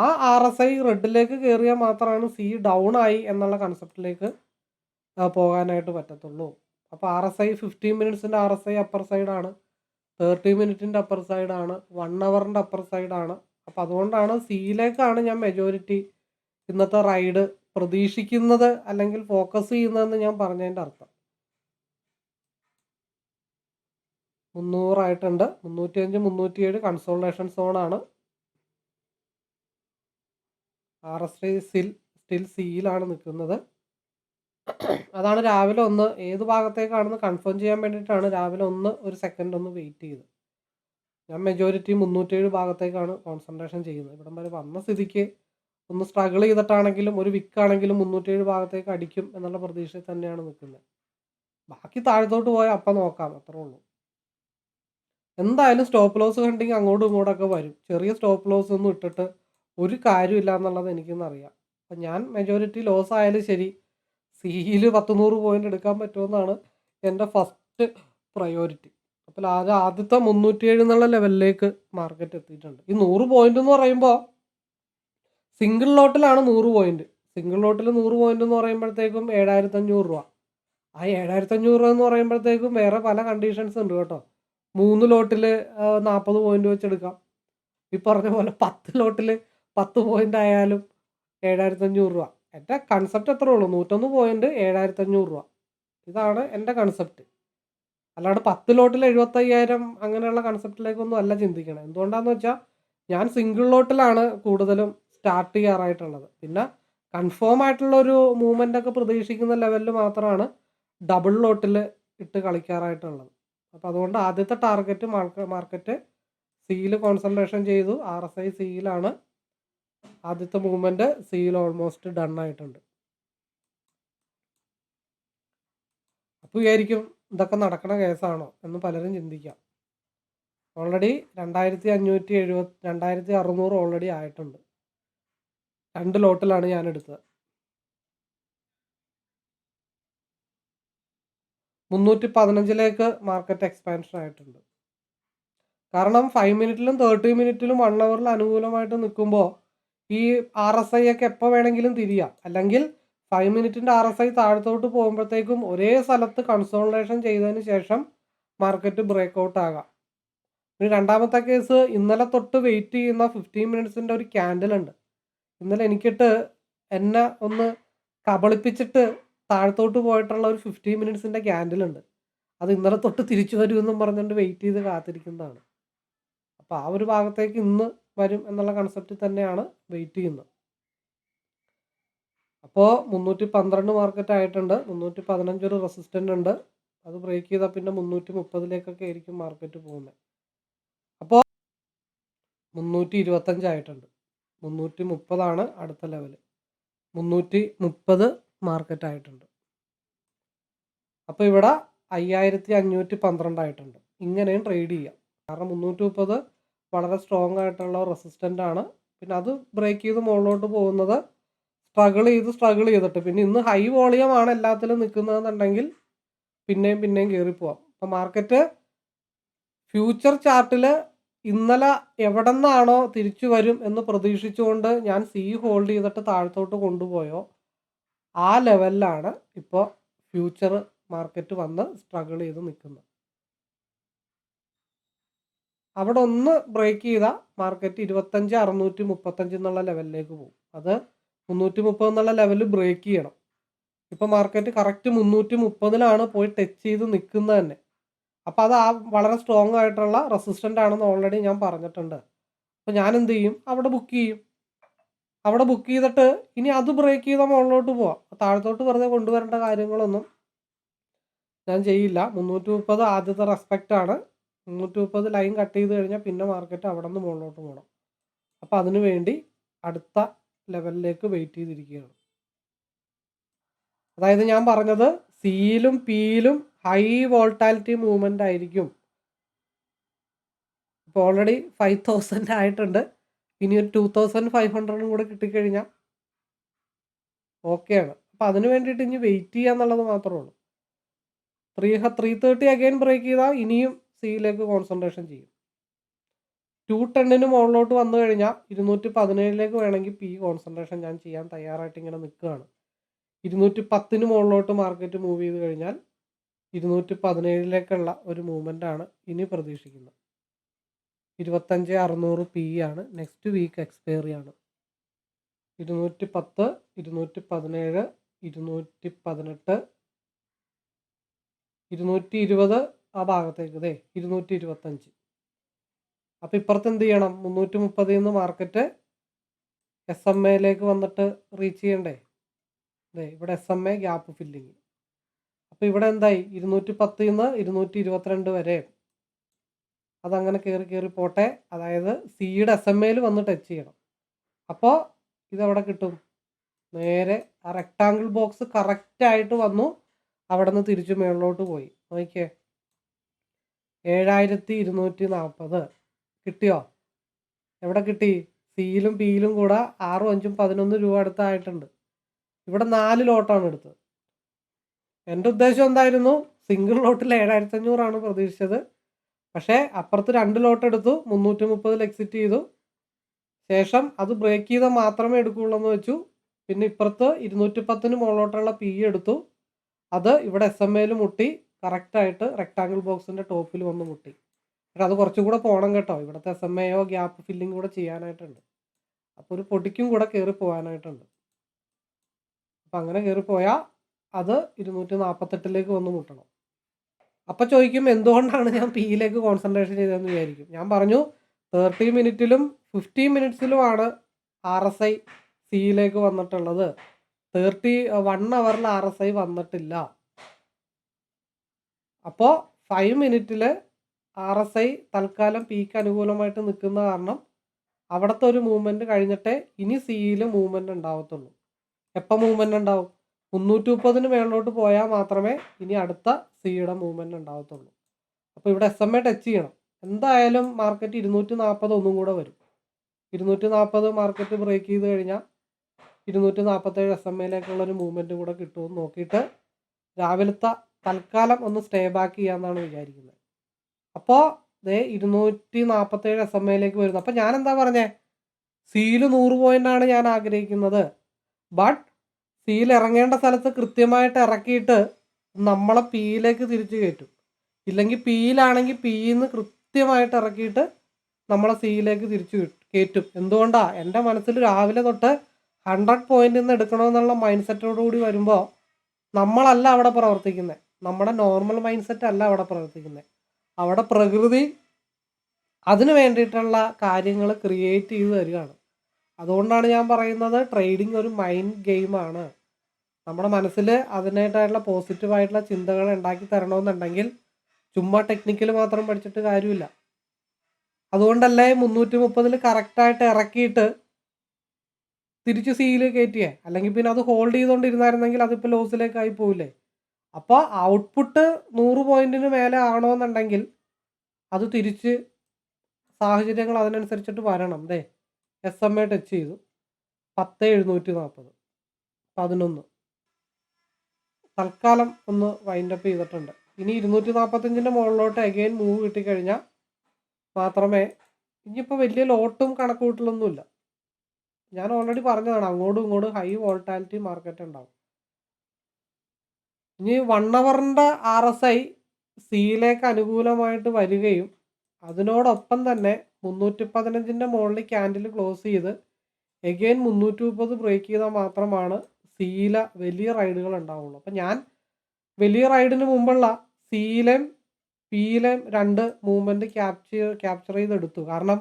ആ RSI റെഡിലേക്ക് കയറിയാൽ മാത്രമാണ് സി ഡൗൺ ആയി എന്നുള്ള കൺസെപ്റ്റിലേക്ക് പോകാനായിട്ട് പറ്റത്തുള്ളൂ. അപ്പോൾ RSI 15 മിനിറ്റ്സിൻ്റെ RSI അപ്പർ സൈഡാണ്, 30 മിനിറ്റിൻ്റെ അപ്പർ സൈഡാണ്, 1 അവറിൻ്റെ അപ്പർ സൈഡാണ്. അപ്പോൾ അതുകൊണ്ടാണ് സിയിലേക്കാണ് ഞാൻ മെജോറിറ്റി ഇന്നത്തെ റൈഡ് പ്രതീക്ഷിക്കുന്നത് അല്ലെങ്കിൽ ഫോക്കസ് ചെയ്യുന്നതെന്ന് ഞാൻ പറഞ്ഞതിൻ്റെ അർത്ഥം. 300 ആയിട്ടുണ്ട്. 305, 307 കൺസോൾട്ടേഷൻ സോണാണ്. RSI സ്റ്റിൽ സിയിലാണ് നിൽക്കുന്നത്. അതാണ് രാവിലെ ഒന്ന് ഏത് ഭാഗത്തേക്കാണെന്ന് കൺഫേം ചെയ്യാൻ വേണ്ടിയിട്ടാണ് രാവിലെ ഒരു സെക്കൻഡ് ഒന്ന് വെയിറ്റ് ചെയ്ത്. ഞാൻ മെജോറിറ്റി 307 ഭാഗത്തേക്കാണ് കോൺസെൻട്രേഷൻ ചെയ്യുന്നത്. ഇവിടം വരെ വന്ന സ്ഥിതിക്ക് ഒന്ന് സ്ട്രഗിൾ ചെയ്തിട്ടാണെങ്കിലും ഒരു വിക്കാണെങ്കിലും 307 ഭാഗത്തേക്ക് അടിക്കും എന്നുള്ള പ്രതീക്ഷയിൽ തന്നെയാണ് നിൽക്കുന്നത്. ബാക്കി താഴത്തോട്ട് പോയാൽ അപ്പം നോക്കാം, അത്രേ ഉള്ളൂ. എന്തായാലും സ്റ്റോപ്പ് ലോസ് കണ്ടിങ് അങ്ങോട്ടും ഇങ്ങോട്ടൊക്കെ വരും. ചെറിയ സ്റ്റോപ്പ് ലോസ് ഒന്നും ഇട്ടിട്ട് ഒരു കാര്യമില്ല എന്നുള്ളത് എനിക്കൊന്നറിയാം. അപ്പം ഞാൻ മെജോറിറ്റി ലോസ് ആയാലും ശരി സിയിൽ 100 പോയിന്റ് എടുക്കാൻ പറ്റുമെന്നാണ് എൻ്റെ ഫസ്റ്റ് പ്രയോറിറ്റി. അപ്പോൾ അത് ആദ്യത്തെ 307 എന്നുള്ള ലെവലിലേക്ക് മാർക്കറ്റ് എത്തിയിട്ടുണ്ട്. ഈ 100 പോയിന്റ് എന്ന് പറയുമ്പോൾ സിംഗിൾ ലോട്ടിലാണ് 100 പോയിന്റ്. സിംഗിൾ ലോട്ടിൽ 100 പോയിന്റ് എന്ന് പറയുമ്പോഴത്തേക്കും 7,500 രൂപ. ആ 7,500 രൂപ എന്ന് പറയുമ്പോഴത്തേക്കും വേറെ പല കണ്ടീഷൻസ് ഉണ്ട് കേട്ടോ. 3 ലോട്ടിൽ 40 പോയിന്റ് വെച്ചെടുക്കാം. ഈ പറഞ്ഞ പോലെ 10 ലോട്ടിൽ 10 പോയിന്റ് ആയാലും 7,500 രൂപ. എൻ്റെ കൺസെപ്റ്റ് എത്രേ ഉള്ളൂ, 101 പോയിന്റ് 7,500 രൂപ. ഇതാണ് എൻ്റെ കൺസെപ്റ്റ്. അല്ലാണ്ട് 10 ലോട്ടിൽ 75,000 അങ്ങനെയുള്ള കൺസെപ്റ്റിലേക്കൊന്നും അല്ല ചിന്തിക്കണം. എന്തുകൊണ്ടാണെന്ന് വെച്ചാൽ ഞാൻ സിംഗിൾ ലോട്ടിലാണ് കൂടുതലും സ്റ്റാർട്ട് ചെയ്യാറായിട്ടുള്ളത്. പിന്നെ കൺഫേം ആയിട്ടുള്ളൊരു മൂവ്മെൻ്റ് ഒക്കെ പ്രതീക്ഷിക്കുന്ന ലെവലിൽ മാത്രമാണ് ഡബിൾ ലോട്ടിൽ ഇട്ട് കളിക്കാറായിട്ടുള്ളത്. അപ്പോൾ അതുകൊണ്ട് ആദ്യത്തെ ടാർഗറ്റ് മാർക്കറ്റ് സിയിൽ കോൺസെൻട്രേഷൻ ചെയ്തു. RSI സിയിലാണ്. ആദ്യത്തെ മൂവ്മെൻറ്റ് സിയിൽ ഓൾമോസ്റ്റ് ഡൺ ആയിട്ടുണ്ട്. അപ്പോൾ വിചാരിക്കും ഇതൊക്കെ നടക്കണ കേസാണോ എന്ന് പലരും ചിന്തിക്കാം. ഓൾറെഡി 2570 ഓൾറെഡി ആയിട്ടുണ്ട്. 2 ലോട്ടിലാണ് ഞാൻ എടുത്തത്. 315ലേക്ക് മാർക്കറ്റ് എക്സ്പാൻഷൻ ആയിട്ടുണ്ട്. കാരണം 5 മിനിറ്റിലും 30 മിനിറ്റിലും 1 അവറിൽ അനുകൂലമായിട്ട് നിൽക്കുമ്പോൾ ഈ RSI ഒക്കെ എപ്പോൾ വേണമെങ്കിലും തിരിയാം. അല്ലെങ്കിൽ 5 മിനിറ്റിൻ്റെ RSI താഴത്തോട്ട് പോകുമ്പോഴത്തേക്കും ഒരേ സ്ഥലത്ത് കൺസോളിഡേഷൻ ചെയ്തതിന് ശേഷം മാർക്കറ്റ് ബ്രേക്ക് ആകാം. ഇനി രണ്ടാമത്തെ കേസ്, ഇന്നലെ തൊട്ട് വെയിറ്റ് ചെയ്യുന്ന 15 മിനിറ്റ്സിൻ്റെ ഒരു ക്യാൻഡിൽ ഉണ്ട്. ഇന്നലെ എനിക്കിട്ട് എന്നെ ഒന്ന് കബളിപ്പിച്ചിട്ട് താഴത്തോട്ട് പോയിട്ടുള്ള ഒരു 15 മിനിറ്റ്സിൻ്റെ ക്യാൻഡിൽ ഉണ്ട്. അത് ഇന്നലെ തൊട്ട് തിരിച്ചു വരുമെന്നും പറഞ്ഞുകൊണ്ട് വെയിറ്റ് ചെയ്ത് കാത്തിരിക്കുന്നതാണ്. അപ്പോൾ ആ ഒരു ഭാഗത്തേക്ക് ഇന്ന് വരും എന്നുള്ള കൺസെപ്റ്റിൽ തന്നെയാണ് വെയിറ്റ് ചെയ്യുന്നത്. അപ്പോൾ 312 മാർക്കറ്റ് ആയിട്ടുണ്ട്. 315 ഒരു റെസിസ്റ്റൻ്റ് ഉണ്ട്. അത് ബ്രേക്ക് ചെയ്താൽ പിന്നെ 330ലേക്കൊക്കെ ആയിരിക്കും മാർക്കറ്റ് പോകുന്നത്. അപ്പോൾ 325 ആയിട്ടുണ്ട്. 330 അടുത്ത ലെവൽ. 330 മാർക്കറ്റ് ആയിട്ടുണ്ട്. അപ്പോൾ ഇവിടെ 5512 ആയിട്ടുണ്ട്. ഇങ്ങനെയും ട്രേഡ് ചെയ്യാം. കാരണം 330 വളരെ സ്ട്രോങ് ആയിട്ടുള്ള റെസിസ്റ്റൻ്റ് ആണ്. പിന്നെ അത് ബ്രേക്ക് ചെയ്ത് മുകളിലോട്ട് പോകുന്നത് സ്ട്രഗിൾ ചെയ്തിട്ട് പിന്നെ ഇന്ന് ഹൈ വോളിയം ആണ് എല്ലാത്തിലും നിൽക്കുന്നതെന്നുണ്ടെങ്കിൽ പിന്നെയും കയറി പോവാം. അപ്പോൾ മാർക്കറ്റ് ഫ്യൂച്ചർ ചാർട്ടിൽ ഇന്നലെ എവിടെ നിന്നാണോ തിരിച്ചു വരും എന്ന് പ്രതീക്ഷിച്ചുകൊണ്ട് ഞാൻ സി ഹോൾഡ് ചെയ്തിട്ട് താഴത്തോട്ട് കൊണ്ടുപോയോ ആ ലെവലിലാണ് ഇപ്പോൾ ഫ്യൂച്ചർ മാർക്കറ്റ് വന്ന് സ്ട്രഗിൾ ചെയ്ത് നിൽക്കുന്നത്. അവിടെ ഒന്ന് ബ്രേക്ക് ചെയ്താൽ മാർക്കറ്റ് 25,635 എന്നുള്ള ലെവലിലേക്ക് പോകും. അത് 330 എന്നുള്ള ലെവൽ ബ്രേക്ക് ചെയ്യണം. ഇപ്പോൾ മാർക്കറ്റ് കറക്റ്റ് 330ലാണ് പോയി ടച്ച് ചെയ്ത് നിൽക്കുന്നത് തന്നെ. അപ്പോൾ അത് വളരെ സ്ട്രോങ് ആയിട്ടുള്ള റെസിസ്റ്റൻ്റ് ആണെന്ന് ഓൾറെഡി ഞാൻ പറഞ്ഞിട്ടുണ്ട്. അപ്പോൾ ഞാൻ എന്ത് ചെയ്യും, അവിടെ ബുക്ക് ചെയ്യും. അവിടെ ബുക്ക് ചെയ്തിട്ട് ഇനി അത് ബ്രേക്ക് ചെയ്താൽ മുകളിലോട്ട് പോവാം. താഴത്തോട്ട് വെറുതെ കൊണ്ടുവരേണ്ട കാര്യങ്ങളൊന്നും ഞാൻ ചെയ്യില്ല. 330 ആദ്യത്തെ റെസ്പെക്റ്റ് ആണ്. 330 ലൈൻ കട്ട് ചെയ്ത് കഴിഞ്ഞാൽ പിന്നെ മാർക്കറ്റ് അവിടെ നിന്ന് മുകളിലോട്ട് പോകണം. അപ്പോൾ അതിനു വേണ്ടി അടുത്ത ലെവലിലേക്ക് വെയിറ്റ് ചെയ്തിരിക്കുകയാണ്. അതായത് ഞാൻ പറഞ്ഞത് സിയിലും പിയിലും ഹൈ വോൾട്ടാലിറ്റി മൂവ്മെൻ്റ് ആയിരിക്കും. ഇപ്പോൾ ഓൾറെഡി 5000 ആയിട്ടുണ്ട്. ഇനി ഒരു 2500 കൂടെ കിട്ടിക്കഴിഞ്ഞാൽ ഓക്കെയാണ്. അപ്പോൾ അതിന് വേണ്ടിയിട്ട് ഇനി വെയിറ്റ് ചെയ്യുക എന്നുള്ളത് മാത്രമേ ഉള്ളൂ. 330 അഗൈൻ ബ്രേക്ക് ചെയ്താൽ ഇനിയും സിയിലേക്ക് കോൺസെൻട്രേഷൻ ചെയ്യും. 210 മുകളിലോട്ട് വന്നു കഴിഞ്ഞാൽ 217ലേക്ക് വേണമെങ്കിൽ പി കോൺസെൻട്രേഷൻ ഞാൻ ചെയ്യാൻ തയ്യാറായിട്ട് ഇങ്ങനെ നിൽക്കുകയാണ്. 210 മുകളിലോട്ട് മാർക്കറ്റ് മൂവ് ചെയ്ത് കഴിഞ്ഞാൽ 217ലേക്കുള്ള ഒരു മൂവ്മെൻ്റാണ് ഇനി പ്രതീക്ഷിക്കുന്നത്. 25,600 പി ആണ്. നെക്സ്റ്റ് വീക്ക് എക്സ്പയറി ആണ്. 210, 217, 218, 220 ആ ഭാഗത്തേക്ക് 225. അപ്പോൾ ഇപ്പുറത്ത് എന്ത് ചെയ്യണം, 330 നിന്ന് മാർക്കറ്റ് SMA വന്നിട്ട് റീച്ച് ചെയ്യണ്ടേ. ഇവിടെ SMA ഗ്യാപ്പ് ഫില്ലിങ്. അപ്പോൾ ഇവിടെ എന്തായി, 210 നിന്ന് 222 വരെ അതങ്ങനെ കയറി പോട്ടെ. അതായത് സിയുടെ SMA വന്ന് ടച്ച് ചെയ്യണം. അപ്പോൾ ഇതെവിടെ കിട്ടും, നേരെ ആ റെക്ടാങ്കിൾ ബോക്സ് കറക്റ്റായിട്ട് വന്നു. അവിടെ നിന്ന് തിരിച്ചു മുകളിലോട്ട് പോയി. നോക്കിയേ, 7240 കിട്ടിയോ? എവിടെ കിട്ടി? സിയിലും പിയിലും കൂടെ 6, 5, 11 രൂപ അടുത്തായിട്ടുണ്ട്. ഇവിടെ 4 ലോട്ടാണ് എടുത്തത്. എൻ്റെ ഉദ്ദേശം എന്തായിരുന്നു, സിംഗിൾ ലോട്ടിൽ 7500 പ്രതീക്ഷിച്ചത്. പക്ഷേ അപ്പുറത്ത് 2 ലോട്ട് എടുത്തു, 330 എക്സിറ്റ് ചെയ്തു. ശേഷം അത് ബ്രേക്ക് ചെയ്താൽ മാത്രമേ എടുക്കുകയുള്ളൂ എന്ന് വെച്ചു. പിന്നെ ഇപ്പുറത്ത് 210 മുകളിലോട്ടുള്ള പി എടുത്തു. അത് ഇവിടെ SMA മുട്ടി, കറക്റ്റായിട്ട് റെക്ടാങ്കിൾ ബോക്സിൻ്റെ ടോപ്പിൽ വന്ന് മുട്ടി. പക്ഷെ അത് കുറച്ചും കൂടെ പോകണം കേട്ടോ. ഇവിടുത്തെ SMA ഗ്യാപ്പ് ഫില്ലിങ് കൂടെ ചെയ്യാനായിട്ടുണ്ട്. അപ്പോൾ ഒരു പൊടിക്കും കൂടെ കയറി പോകാനായിട്ടുണ്ട്. അപ്പം അങ്ങനെ കയറിപ്പോയാൽ അത് 248ലേക്ക് വന്ന് മുട്ടണം. അപ്പോൾ ചോദിക്കും എന്തുകൊണ്ടാണ് ഞാൻ പിയിലേക്ക് കോൺസെൻട്രേഷൻ ചെയ്തതെന്ന് വിചാരിക്കും. ഞാൻ പറഞ്ഞു 30 മിനിറ്റിലും 15 മിനിറ്റ്സിലുമാണ് RSI സിയിലേക്ക് വന്നിട്ടുള്ളത്. 1 അവറിൽ RSI വന്നിട്ടില്ല. അപ്പോൾ 5 മിനിറ്റിൽ RSI തൽക്കാലം പീക്ക് അനുകൂലമായിട്ട് നിൽക്കുന്ന കാരണം അവിടുത്തെ ഒരു മൂവ്മെൻറ്റ് കഴിഞ്ഞിട്ടേ ഇനി സിയിൽ മൂവ്മെൻറ്റ് ഉണ്ടാവത്തുള്ളൂ. എപ്പോൾ മൂവ്മെൻറ്റ് ഉണ്ടാവും? 330 മേളിലോട്ട് പോയാൽ മാത്രമേ ഇനി അടുത്ത സിയുടെ മൂവ്മെൻറ്റ് ഉണ്ടാവത്തുള്ളൂ. അപ്പോൾ ഇവിടെ SMA ടച്ച് ചെയ്യണം. എന്തായാലും മാർക്കറ്റ് 240 ഒന്നും കൂടെ വരും. 240 മാർക്കറ്റ് ബ്രേക്ക് ചെയ്ത് കഴിഞ്ഞാൽ 247 SMAയിലേക്കുള്ളൊരു മൂവ്മെൻറ്റ് കൂടെ കിട്ടുമെന്ന് നോക്കിയിട്ട് രാവിലത്തെ തൽക്കാലം ഒന്ന് സ്റ്റേ ബാക്ക് ചെയ്യാമെന്നാണ് വിചാരിക്കുന്നത്. അപ്പോൾ ദേ 247 SMAയിലേക്ക് വരുന്നു. അപ്പോൾ ഞാൻ എന്താ പറഞ്ഞേ, സിയിൽ 100 പോയിൻ്റാണ് ഞാൻ ആഗ്രഹിക്കുന്നത്. ബട്ട് സിയിൽ ഇറങ്ങേണ്ട സ്ഥലത്ത് കൃത്യമായിട്ട് ഇറക്കിയിട്ട് നമ്മളെ പിയിലേക്ക് തിരിച്ചു കയറ്റും. ഇല്ലെങ്കിൽ പിയിലാണെങ്കിൽ പിന്ന് കൃത്യമായിട്ട് ഇറക്കിയിട്ട് നമ്മളെ സിയിലേക്ക് തിരിച്ചു കയറ്റും. എന്തുകൊണ്ടാണ്? എൻ്റെ മനസ്സിൽ രാവിലെ തൊട്ട് 100 പോയിൻ്റിൽ നിന്ന് എടുക്കണമെന്നുള്ള മൈൻഡ് സെറ്റോടുകൂടി വരുമ്പോൾ നമ്മളല്ല അവിടെ പ്രവർത്തിക്കുന്നത്. നമ്മുടെ നോർമൽ മൈൻഡ് സെറ്റ് അല്ല അവിടെ പ്രവർത്തിക്കുന്നത്. അവിടെ പ്രകൃതി അതിന് വേണ്ടിയിട്ടുള്ള കാര്യങ്ങൾ ക്രിയേറ്റ് ചെയ്ത് തരികയാണ്. അതുകൊണ്ടാണ് ഞാൻ പറയുന്നത് ട്രേഡിംഗ് ഒരു മൈൻഡ് ഗെയിമാണ്. നമ്മുടെ മനസ്സിൽ അതിനായിട്ടുള്ള പോസിറ്റീവായിട്ടുള്ള ചിന്തകൾ ഉണ്ടാക്കി തരണമെന്നുണ്ടെങ്കിൽ ചുമ്മാ ടെക്നിക്കൽ മാത്രം പഠിച്ചിട്ട് കാര്യമില്ല. അതുകൊണ്ടല്ലേ 330 കറക്റ്റായിട്ട് ഇറക്കിയിട്ട് തിരിച്ച് സിയിൽ കയറ്റിയേ. അല്ലെങ്കിൽ പിന്നെ അത് ഹോൾഡ് ചെയ്തുകൊണ്ടിരുന്നായിരുന്നെങ്കിൽ അതിപ്പോൾ ലോസിലേക്കായി പോവില്ലേ. അപ്പോൾ ഔട്ട്പുട്ട് 100 പോയിൻറ്റിന് മേലെ ആണോന്നുണ്ടെങ്കിൽ അത് തിരിച്ച് സാഹചര്യങ്ങൾ അതിനനുസരിച്ചിട്ട് വരണം. SMA ടച്ച് ചെയ്തു 10,740 11 തൽക്കാലം ഒന്ന് വൈൻഡപ്പ് ചെയ്തിട്ടുണ്ട്. ഇനി 245 മുകളിലോട്ട് അഗെയിൻ മൂവ് കിട്ടിക്കഴിഞ്ഞാൽ മാത്രമേ, ഇനിയിപ്പോൾ വലിയ ലോട്ടും കണക്കുകൂട്ടലൊന്നുമില്ല. ഞാൻ ഓൾറെഡി പറഞ്ഞതാണ്, അങ്ങോട്ടും ഇങ്ങോട്ടും ഹൈ വോൾട്ടാലിറ്റി മാർക്കറ്റ് ഉണ്ടാവും. ഇനി 1 അവറിൻ്റെ RSI സിയിലേക്ക് അനുകൂലമായിട്ട് വരികയും അതിനോടൊപ്പം തന്നെ 315 മുകളിൽ ക്യാൻഡിൽ ക്ലോസ് ചെയ്ത് എഗെയിൻ 330 ബ്രേക്ക് ചെയ്താൽ മാത്രമാണ് സിയിലെ വലിയ റൈഡുകൾ ഉണ്ടാവുള്ളൂ. അപ്പം ഞാൻ വലിയ റൈഡിന് മുമ്പുള്ള സിയിലെയും പിയിലെയും 2 മൂവ്മെൻറ്റ് ക്യാപ്ചർ ചെയ്തെടുത്തു. കാരണം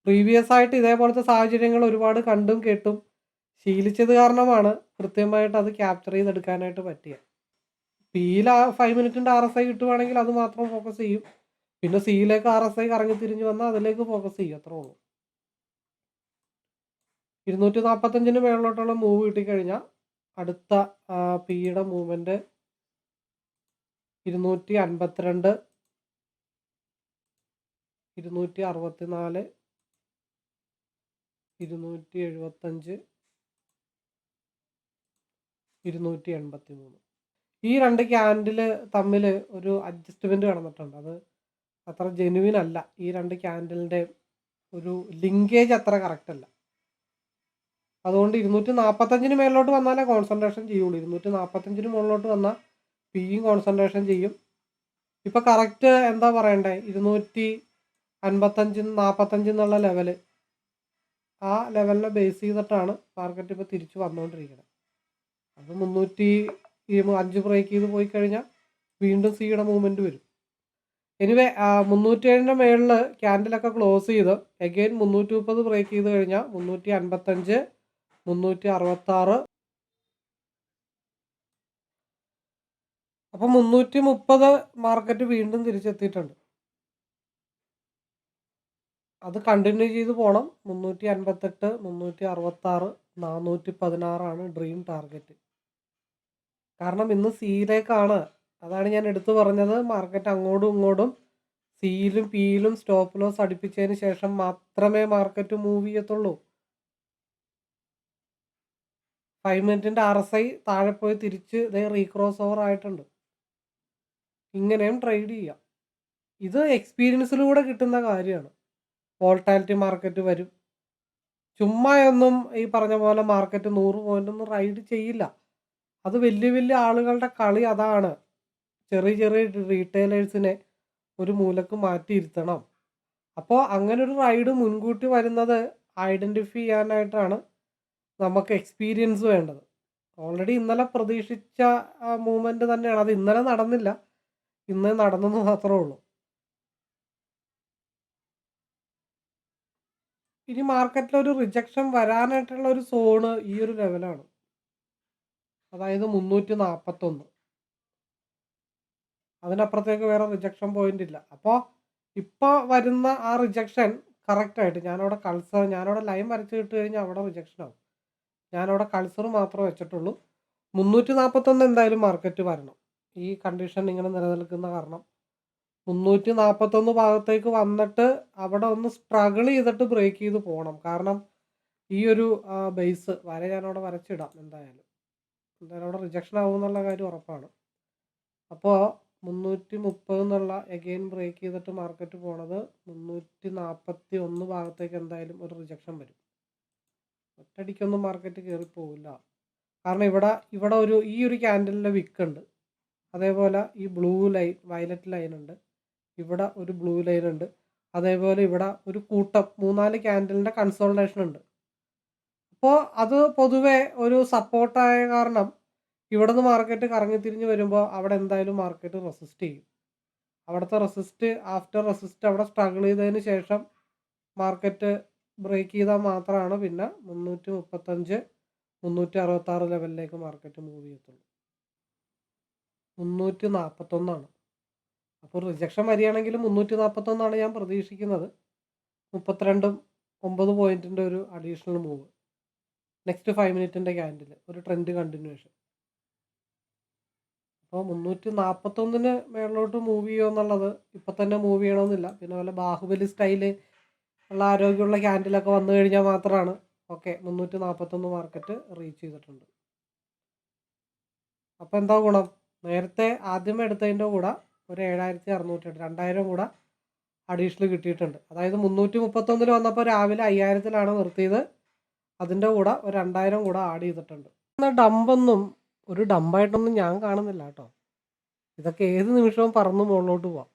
പ്രീവിയസ് ആയിട്ട് ഇതേപോലത്തെ സാഹചര്യങ്ങൾ ഒരുപാട് കണ്ടും കേട്ടും ശീലിച്ചത് കാരണമാണ് കൃത്യമായിട്ട് അത് ക്യാപ്ചർ ചെയ്തെടുക്കാനായിട്ട് പറ്റിയത്. പിയിൽ 5 മിനിറ്റിൻ്റെ RSI കിട്ടുവാണെങ്കിൽ അത് മാത്രം ഫോക്കസ് ചെയ്യും. പിന്നെ സിയിലേക്ക് RSI കറങ്ങി തിരിഞ്ഞ് വന്നാൽ അതിലേക്ക് ഫോക്കസ് ചെയ്യും. അത്രേ ഉള്ളൂ. 245 മേളിലോട്ടുള്ള മൂവ് കിട്ടിക്കഴിഞ്ഞാൽ അടുത്ത പിയുടെ മൂവ്മെൻറ്റ് 252 264 275 283 ഈ 2 ക്യാൻഡിൽ തമ്മിൽ ഒരു അഡ്ജസ്റ്റ്മെൻറ്റ് നടന്നിട്ടുണ്ട്. അത് അത്ര ജെനുവിൻ അല്ല. ഈ 2 ക്യാൻഡിലിൻ്റെ ഒരു ലിങ്കേജ് അത്ര കറക്റ്റ് അല്ല. അതുകൊണ്ട് 245 മേളിലോട്ട് വന്നാലേ കോൺസെൻട്രേഷൻ ചെയ്യുള്ളൂ. 245 മുകളിലോട്ട് വന്നാൽ പിയും കോൺസെൻട്രേഷൻ ചെയ്യും. ഇപ്പോൾ കറക്റ്റ് എന്താ പറയണ്ടേ, 255 45 എന്നുള്ള ലെവൽ, ആ ലെവലിനെ ബേസ് ചെയ്തിട്ടാണ് മാർക്കറ്റ് ഇപ്പോൾ തിരിച്ച് വന്നുകൊണ്ടിരിക്കുന്നത്. അത് 305 ബ്രേക്ക് ചെയ്ത് പോയി കഴിഞ്ഞാൽ വീണ്ടും സിയുടെ മൂവ്മെൻറ്റ് വരും. എനിവേ 307 മേളിൽ ക്യാൻഡിലൊക്കെ ക്ലോസ് ചെയ്ത് എഗെയിൻ 330 ബ്രേക്ക് ചെയ്ത് കഴിഞ്ഞാൽ 355 366 അപ്പോൾ 330 മാർക്കറ്റ് വീണ്ടും തിരിച്ചെത്തിയിട്ടുണ്ട്. അത് കണ്ടിന്യൂ ചെയ്ത് പോകണം. 358 366 416 ഡ്രീം ടാർഗറ്റ്. കാരണം ഇന്ന് സിയിലേക്കാണ്. അതാണ് ഞാൻ എടുത്തു പറഞ്ഞത്. മാർക്കറ്റ് അങ്ങോട്ടും ഇങ്ങോട്ടും സിയിലും പിയിലും സ്റ്റോപ്പ് ലോസ് അടുപ്പിച്ചതിന് ശേഷം മാത്രമേ മാർക്കറ്റ് മൂവ് ചെയ്യത്തുള്ളൂ. 5 മിനിറ്റിൻ്റെ RSI താഴെ പോയി തിരിച്ച് റീക്രോസ് ഓവർ ആയിട്ടുണ്ട്. ഇങ്ങനെയും ട്രേഡ് ചെയ്യാം. ഇത് എക്സ്പീരിയൻസിലൂടെ കിട്ടുന്ന കാര്യമാണ്. വോൾട്ടാലിറ്റി മാർക്കറ്റ് വരും. ചുമ്മായൊന്നും ഈ പറഞ്ഞ പോലെ മാർക്കറ്റ് 100 പോയിൻ്റൊന്നും റൈഡ് ചെയ്യില്ല. അത് വലിയ വലിയ ആളുകളുടെ കളി അതാണ്. ചെറിയ ചെറിയ റീറ്റെയിലേഴ്സിനെ ഒരു മൂലക്ക് മാറ്റിയിരുത്തണം. അപ്പോൾ അങ്ങനെ ഒരു റൈഡ് മുൻകൂട്ടി വരുന്നത് ഐഡൻറ്റിഫൈ ചെയ്യാനായിട്ടാണ് നമുക്ക് എക്സ്പീരിയൻസ് വേണ്ടത്. ഓൾറെഡി ഇന്നലെ പ്രതീക്ഷിച്ച മൂവ്മെൻറ്റ് തന്നെയാണ്. അത് ഇന്നലെ നടന്നില്ല, ഇന്ന് നടന്നെന്ന് മാത്രമേ ഉള്ളൂ. ഇനി മാർക്കറ്റിലൊരു റിജക്ഷൻ വരാനായിട്ടുള്ള ഒരു സോണ് ഈ ഒരു ലെവലാണ്. അതായത് 341. അതിനപ്പുറത്തേക്ക് വേറെ റിജക്ഷൻ പോയിന്റ് ഇല്ല. അപ്പോൾ ഇപ്പോൾ വരുന്ന ആ റിജക്ഷൻ കറക്റ്റായിട്ട് ഞാനവിടെ ലൈൻ വരച്ച് ഇട്ട് കഴിഞ്ഞാൽ അവിടെ റിജക്ഷൻ ആവും. ഞാനവിടെ കൾസർ മാത്രമേ വെച്ചിട്ടുള്ളൂ. 341 എന്തായാലും മാർക്കറ്റ് വരണം. ഈ കണ്ടീഷൻ ഇങ്ങനെ നിലനിൽക്കുന്ന കാരണം 341 ഭാഗത്തേക്ക് വന്നിട്ട് അവിടെ ഒന്ന് സ്ട്രഗിൾ ചെയ്തിട്ട് ബ്രേക്ക് ചെയ്ത് പോകണം. കാരണം ഈ ഒരു ബേസ് വര ഞാനവിടെ വരച്ചിടാം എന്തായാലും. അവിടെ റിജക്ഷൻ ആവുമെന്നുള്ള കാര്യം ഉറപ്പാണ്. അപ്പോൾ 330 എന്നുള്ള എഗെയിൻ ബ്രേക്ക് ചെയ്തിട്ട് മാർക്കറ്റ് പോണത് 341 ഭാഗത്തേക്ക് എന്തായാലും ഒരു റിജക്ഷൻ വരും. ഒറ്റയടിക്കൊന്നും മാർക്കറ്റ് കയറിപ്പോവില്ല. കാരണം ഇവിടെ ഈ ഒരു ക്യാൻഡലിൻ്റെ വിക്ക് ഉണ്ട്. അതേപോലെ ഈ വയലറ്റ് ലൈൻ ഉണ്ട്. ഇവിടെ ഒരു ബ്ലൂ ലൈൻ ഉണ്ട്. അതേപോലെ ഇവിടെ ഒരു കൂട്ടം 3-4 ക്യാൻഡലിൻ്റെ കൺസോൾട്ടേഷൻ ഉണ്ട്. അപ്പോൾ അത് പൊതുവെ ഒരു സപ്പോർട്ടായ കാരണം ഇവിടെ നിന്ന് മാർക്കറ്റ് കറങ്ങിത്തിരിഞ്ഞ് വരുമ്പോൾ അവിടെ എന്തായാലും മാർക്കറ്റ് റെസിസ്റ്റ് ചെയ്യും. അവിടുത്തെ ആഫ്റ്റർ റെസിസ്റ്റ് അവിടെ സ്ട്രഗിൾ ചെയ്തതിന് ശേഷം മാർക്കറ്റ് ബ്രേക്ക് ചെയ്താൽ മാത്രമാണ് പിന്നെ 335 366 ലെവലിലേക്ക് മാർക്കറ്റ് മൂവ് ചെയ്യത്തുള്ളൂ. 341 അപ്പോൾ റിജക്ഷൻ വരികയാണെങ്കിൽ 341 ഞാൻ പ്രതീക്ഷിക്കുന്നത്. 32.9 പോയിന്റിൻ്റെ ഒരു അഡീഷണൽ മൂവ് നെക്സ്റ്റ് 5 മിനിറ്റിൻ്റെ ക്യാൻഡിൽ ഒരു ട്രെൻഡ് കണ്ടിന്യൂഷൻ. അപ്പോൾ 341 മേളിലോട്ട് മൂവ് ചെയ്യുമോ എന്നുള്ളത് ഇപ്പം തന്നെ മൂവ് ചെയ്യണമെന്നില്ല. പിന്നെ വല്ല ബാഹുബലി സ്റ്റൈല് ഉള്ള ആരോഗ്യമുള്ള ക്യാൻഡിലൊക്കെ വന്നു കഴിഞ്ഞാൽ മാത്രമാണ് ഓക്കെ 341 മാർക്കറ്റ് റീച്ച് ചെയ്തിട്ടുണ്ട്. അപ്പോൾ എന്താ ഗുണം? നേരത്തെ ആദ്യം എടുത്തതിൻ്റെ കൂടെ ഒരു 7,600 2000 കൂടെ അഡീഷണൽ കിട്ടിയിട്ടുണ്ട്. അതായത് 331 വന്നപ്പോൾ രാവിലെ 5000-ലാണ് നിർത്തിയത്. അതിൻ്റെ കൂടെ ഒരു 2000 കൂടെ ആഡ് ചെയ്തിട്ടുണ്ട്. ഡമ്പൊന്നും ഒരു ഡമ്പായിട്ടൊന്നും ഞാൻ കാണുന്നില്ല കേട്ടോ. ഇതൊക്കെ ഏത് നിമിഷവും പറന്ന് മുകളിലോട്ട് പോവാം.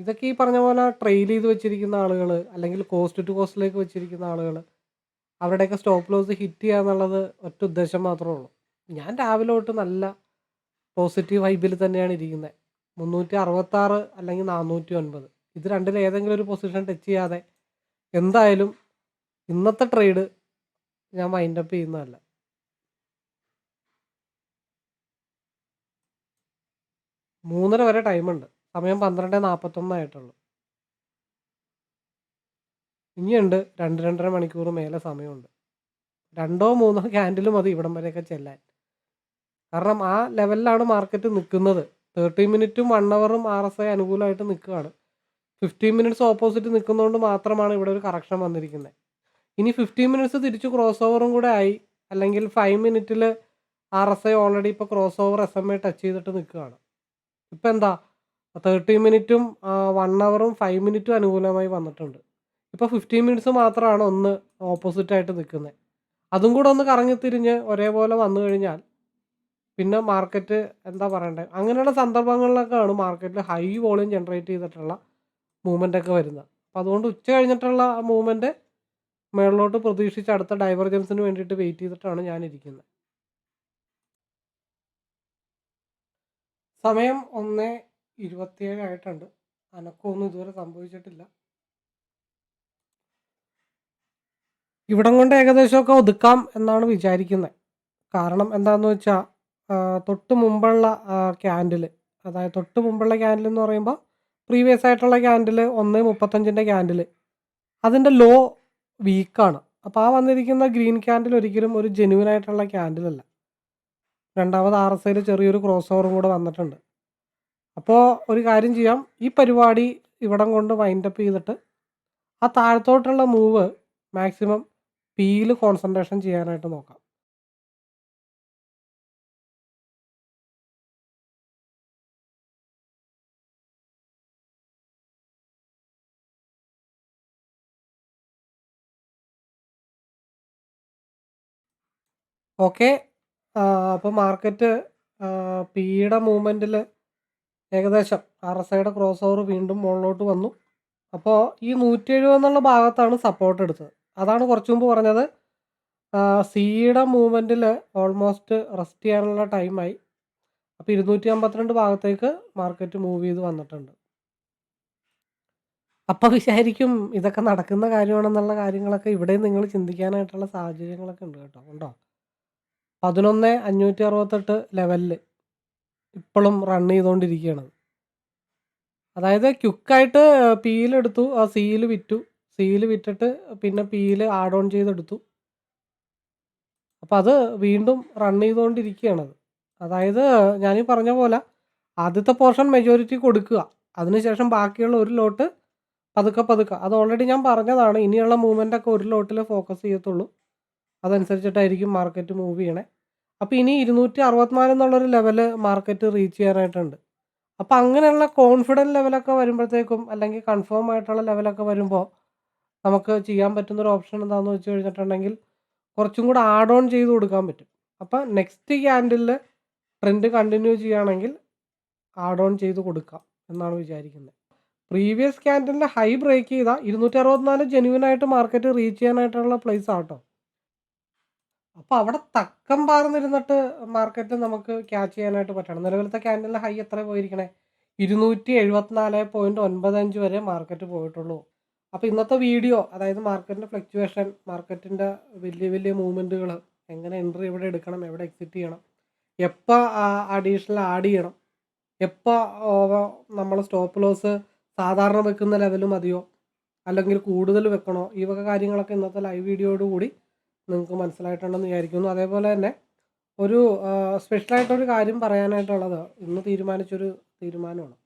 ഇതൊക്കെ ഈ പറഞ്ഞ പോലെ ട്രെയിൽ ചെയ്ത് വെച്ചിരിക്കുന്ന ആളുകൾ, അല്ലെങ്കിൽ കോസ്റ്റ് ടു കോസ്റ്റിലേക്ക് വെച്ചിരിക്കുന്ന ആളുകൾ, അവരുടെയൊക്കെ സ്റ്റോപ്പ് ലോസ് ഹിറ്റ് ചെയ്യുക എന്നുള്ളത് ഒറ്റ ഉദ്ദേശം മാത്രമേ ഉള്ളൂ. ഞാൻ രാവിലെ തൊട്ട് നല്ല പോസിറ്റീവ് വൈബിൽ തന്നെയാണ് ഇരിക്കുന്നത്. 366 അല്ലെങ്കിൽ 409 ഇത് രണ്ടിൽ ഏതെങ്കിലും ഒരു പൊസിഷൻ ടച്ച് ചെയ്യാതെ എന്തായാലും ഇന്നത്തെ ട്രേഡ് ഞാൻ വൈൻഡപ്പ് ചെയ്യുന്നതല്ല. മൂന്നര വരെ ടൈമുണ്ട്. സമയം 12:41 ആയിട്ടുള്ളൂ. ഇനിയുണ്ട് 2-2.5 മണിക്കൂർ മേലെ സമയമുണ്ട്. 2-3 ക്യാൻഡിൽ മതി ഇവിടം വരെയൊക്കെ ചെല്ലാൻ. കാരണം ആ ലെവലിലാണ് മാർക്കറ്റ് നിൽക്കുന്നത്. 30 മിനിറ്റും 1 അവറും RSI അനുകൂലമായിട്ട് നിൽക്കുകയാണ്. 15 മിനിറ്റ്സ് ഓപ്പോസിറ്റ് നിൽക്കുന്നതുകൊണ്ട് മാത്രമാണ് ഇവിടെ ഒരു കറക്ഷൻ വന്നിരിക്കുന്നത്. ഇനി 15 മിനിറ്റ്സ് തിരിച്ച് ക്രോസ് ഓവറും കൂടെ ആയി, അല്ലെങ്കിൽ 5 മിനിറ്റിൽ RSI ഓൾറെഡി ഇപ്പോൾ ക്രോസ് ഓവർ SMA ടച്ച് ചെയ്തിട്ട് നിൽക്കുകയാണ്. ഇപ്പം എന്താ 30 മിനിറ്റും 1 അവറും 5 മിനിറ്റും അനുകൂലമായി വന്നിട്ടുണ്ട്. ഇപ്പോൾ 15 മിനിറ്റ്സ് മാത്രമാണ് ഒന്ന് ഓപ്പോസിറ്റായിട്ട് നിൽക്കുന്നത്. അതും കൂടെ ഒന്ന് കറങ്ങിത്തിരിഞ്ഞ് ഒരേപോലെ വന്നു കഴിഞ്ഞാൽ പിന്നെ മാർക്കറ്റ് എന്താ പറയണ്ടേ, അങ്ങനെയുള്ള സന്ദർഭങ്ങളിലൊക്കെയാണ് മാർക്കറ്റിൽ ഹൈ വോളിയം ജനറേറ്റ് ചെയ്തിട്ടുള്ള മൂവ്മെൻ്റ് ഒക്കെ വരുന്നത്. അപ്പോൾ അതുകൊണ്ട് ഉച്ച കഴിഞ്ഞിട്ടുള്ള മൂവ്മെൻറ്റ് മേളിലോട്ട് പ്രതീക്ഷിച്ച് അടുത്ത ഡൈവർജൻസിന് വേണ്ടിയിട്ട് വെയിറ്റ് ചെയ്തിട്ടാണ് ഞാനിരിക്കുന്നത്. സമയം 1:27 ആയിട്ടുണ്ട്. അനക്കമൊന്നും ഇതുവരെ സംഭവിച്ചിട്ടില്ല. ഇവിടം കൊണ്ട് ഏകദേശമൊക്കെ ഒതുക്കാം എന്നാണ് വിചാരിക്കുന്നത്. കാരണം എന്താണെന്ന് വെച്ചാൽ തൊട്ട് മുമ്പുള്ള ക്യാൻഡിൽ, അതായത് തൊട്ട് മുമ്പുള്ള ക്യാൻഡിൽ എന്ന് പറയുമ്പോൾ പ്രീവിയസ് ആയിട്ടുള്ള ക്യാൻഡിൽ 1:35 ക്യാൻഡിൽ, അതിൻ്റെ ലോ വീക്കാണ്. അപ്പോൾ ആ വന്നിരിക്കുന്ന ഗ്രീൻ ക്യാൻഡിൽ ഒരിക്കലും ഒരു ജെന്യുവൻ ആയിട്ടുള്ള ക്യാൻഡിലല്ല. രണ്ടാമത് RSIയിൽ ചെറിയൊരു ക്രോസ് ഓവറും കൂടെ വന്നിട്ടുണ്ട്. അപ്പോൾ ഒരു കാര്യം ചെയ്യാം, ഈ പരിപാടി ഇവിടം കൊണ്ട് വൈൻഡപ്പ് ചെയ്തിട്ട് ആ താഴത്തോട്ടുള്ള മൂവ് മാക്സിമം പിയിൽ കോൺസെൻട്രേഷൻ ചെയ്യാനായിട്ട് നോക്കാം. ഓക്കെ, അപ്പോൾ മാർക്കറ്റ് പിയുടെ മൂവ്മെൻറ്റിൽ ഏകദേശം RSIയുടെ ക്രോസ് ഓവർ വീണ്ടും മുകളിലോട്ട് വന്നു. അപ്പോൾ ഈ 170 എന്നുള്ള ഭാഗത്താണ് സപ്പോർട്ട് എടുത്തത്. അതാണ് കുറച്ച് മുമ്പ് പറഞ്ഞത്. സിയുടെ മൂവ്മെൻറ്റിൽ ഓൾമോസ്റ്റ് റെസ്റ്റ് ചെയ്യാനുള്ള ടൈമായി. അപ്പോൾ 252 ഭാഗത്തേക്ക് മാർക്കറ്റ് മൂവ് ചെയ്ത് വന്നിട്ടുണ്ട്. അപ്പോൾ വിചാരിക്കും ഇതൊക്കെ നടക്കുന്ന കാര്യമാണെന്നുള്ള കാര്യങ്ങളൊക്കെ ഇവിടെ നിങ്ങൾ ചിന്തിക്കാനായിട്ടുള്ള സാഹചര്യങ്ങളൊക്കെ ഉണ്ട് കേട്ടോ. ഉണ്ടോ? 11,568 ലെവലിൽ ഇപ്പോഴും റൺ ചെയ്തുകൊണ്ടിരിക്കുകയാണ്. അതായത് ക്വിക്കായിട്ട് പിയിലെടുത്തു, ആ സിയിൽ വിറ്റു, സിയിൽ വിറ്റിട്ട് പിന്നെ പിയിൽ ആഡ് ഓൺ ചെയ്തെടുത്തു. അപ്പോൾ അത് വീണ്ടും റൺ ചെയ്തുകൊണ്ടിരിക്കുകയാണത്. അതായത് ഞാനീ പറഞ്ഞ പോലെ ആദ്യത്തെ പോർഷൻ മെജോറിറ്റി കൊടുക്കുക, അതിനുശേഷം ബാക്കിയുള്ള ഒരു ലോട്ട് പതുക്കെ അത് ഓൾറെഡി ഞാൻ പറഞ്ഞതാണ്. ഇനിയുള്ള മൂവ്മെൻ്റൊക്കെ ഒരു ലോട്ടിൽ ഫോക്കസ് ചെയ്യത്തുള്ളൂ, അതനുസരിച്ചിട്ടായിരിക്കും മാർക്കറ്റ് മൂവ് ചെയ്യണേ. അപ്പോൾ ഇനി 264 എന്നുള്ളൊരു ലെവൽ മാർക്കറ്റ് റീച്ച് ചെയ്യാനായിട്ടുണ്ട്. അപ്പോൾ അങ്ങനെയുള്ള കോൺഫിഡൻറ്റ് ലെവലൊക്കെ വരുമ്പോഴത്തേക്കും, അല്ലെങ്കിൽ കൺഫേം ആയിട്ടുള്ള ലെവലൊക്കെ വരുമ്പോൾ നമുക്ക് ചെയ്യാൻ പറ്റുന്നൊരു ഓപ്ഷൻ എന്താണെന്ന് വെച്ച് കഴിഞ്ഞിട്ടുണ്ടെങ്കിൽ കുറച്ചും കൂടെ ആഡ് ഓൺ ചെയ്ത് കൊടുക്കാൻ പറ്റും. അപ്പോൾ നെക്സ്റ്റ് ക്യാൻഡിലിൽ ട്രെൻഡ് കണ്ടിന്യൂ ചെയ്യുകയാണെങ്കിൽ ആഡ് ഓൺ ചെയ്ത് കൊടുക്കാം എന്നാണ് വിചാരിക്കുന്നത്. പ്രീവിയസ് ക്യാൻഡിലിൻ്റെ ഹൈ ബ്രേക്ക് ചെയ്താൽ 264 ജെന്യുവനായിട്ട് മാർക്കറ്റ് റീച്ച് ചെയ്യാനായിട്ടുള്ള പ്ലേസ് ആട്ടോ. അപ്പോൾ അവിടെ തക്കം പാർന്നിരുന്നിട്ട് മാർക്കറ്റ് നമുക്ക് ക്യാച്ച് ചെയ്യാനായിട്ട് പറ്റണം. നിലവിലത്തെ ക്യാൻഡിലിൻ്റെ ഹൈ എത്ര പോയിരിക്കണേ? 274.95 വരെ മാർക്കറ്റ് പോയിട്ടുള്ളൂ. അപ്പോൾ ഇന്നത്തെ വീഡിയോ, അതായത് മാർക്കറ്റിൻ്റെ ഫ്ലക്ച്വേഷൻ, മാർക്കറ്റിൻ്റെ വലിയ മൂവ്മെൻറ്റുകൾ, എങ്ങനെ എൻട്രി എവിടെ എടുക്കണം, എവിടെ എക്സിറ്റ് ചെയ്യണം, എപ്പോൾ അഡീഷണൽ ആഡ് ചെയ്യണം, എപ്പോൾ നമ്മൾ സ്റ്റോപ്പ് ലോസ് സാധാരണ വെക്കുന്ന ലെവൽ മതിയോ അല്ലെങ്കിൽ കൂടുതൽ വെക്കണോ, ഈ വക കാര്യങ്ങളൊക്കെ ഇന്നത്തെ ലൈവ് വീഡിയോയോട് കൂടി നിങ്ങൾക്ക് മനസ്സിലായിട്ടുണ്ടെന്ന് വിചാരിക്കുന്നു. അതേപോലെ തന്നെ ഒരു സ്പെഷ്യലായിട്ടൊരു കാര്യം പറയാനായിട്ടുള്ളത്, ഇന്ന് തീരുമാനിച്ചൊരു തീരുമാനമാണ്.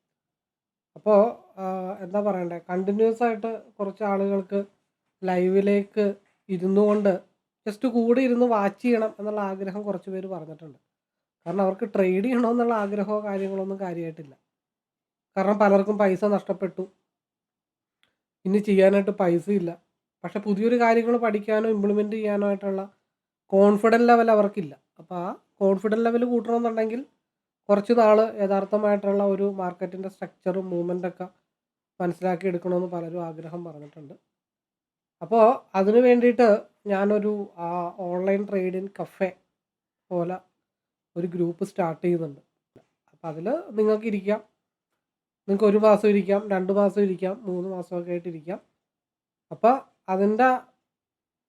അപ്പോൾ എന്താ പറയണ്ടേ, കണ്ടിന്യൂസ് ആയിട്ട് കുറച്ച് ആളുകൾക്ക് ലൈവിലേക്ക് ഇരുന്നു കൊണ്ട് ജസ്റ്റ് കൂടെ ഇരുന്ന് വാച്ച് ചെയ്യണം എന്നുള്ള ആഗ്രഹം കുറച്ച് പേര് പറഞ്ഞിട്ടുണ്ട്. കാരണം അവർക്ക് ട്രേഡ് ചെയ്യണമെന്നുള്ള ആഗ്രഹമോ കാര്യങ്ങളൊന്നും കാര്യമായിട്ടില്ല. കാരണം പലർക്കും പൈസ നഷ്ടപ്പെട്ടു, ഇനി ചെയ്യാനായിട്ട് പൈസ ഇല്ല. പക്ഷെ പുതിയൊരു കാര്യങ്ങൾ പഠിക്കാനോ ഇംപ്ലിമെൻറ്റ് ചെയ്യാനോ ആയിട്ടുള്ള കോൺഫിഡൻറ്റ് ലെവൽ അവർക്കില്ല. അപ്പോൾ ആ കോൺഫിഡൻറ്റ് ലെവൽ കൂട്ടണമെന്നുണ്ടെങ്കിൽ കുറച്ച് നാൾ യഥാർത്ഥമായിട്ടുള്ള ഒരു മാർക്കറ്റിൻ്റെ സ്ട്രക്ചറും മൂവ്മെൻറ്റൊക്കെ മനസ്സിലാക്കി എടുക്കണമെന്ന് പലരും ആഗ്രഹം പറഞ്ഞിട്ടുണ്ട്. അപ്പോൾ അതിന് വേണ്ടിയിട്ട് ഞാനൊരു ഓൺലൈൻ ട്രേഡിംഗ് കഫേ പോലെ ഒരു ഗ്രൂപ്പ് സ്റ്റാർട്ട് ചെയ്യുന്നുണ്ട്. അപ്പോൾ അതിൽ നിങ്ങൾക്ക് ഇരിക്കാം, നിങ്ങൾക്ക് 1 മാസം ഇരിക്കാം, 2 മാസം ഇരിക്കാം, 3 മാസമൊക്കെ ആയിട്ടിരിക്കാം. അപ്പോൾ അതിൻ്റെ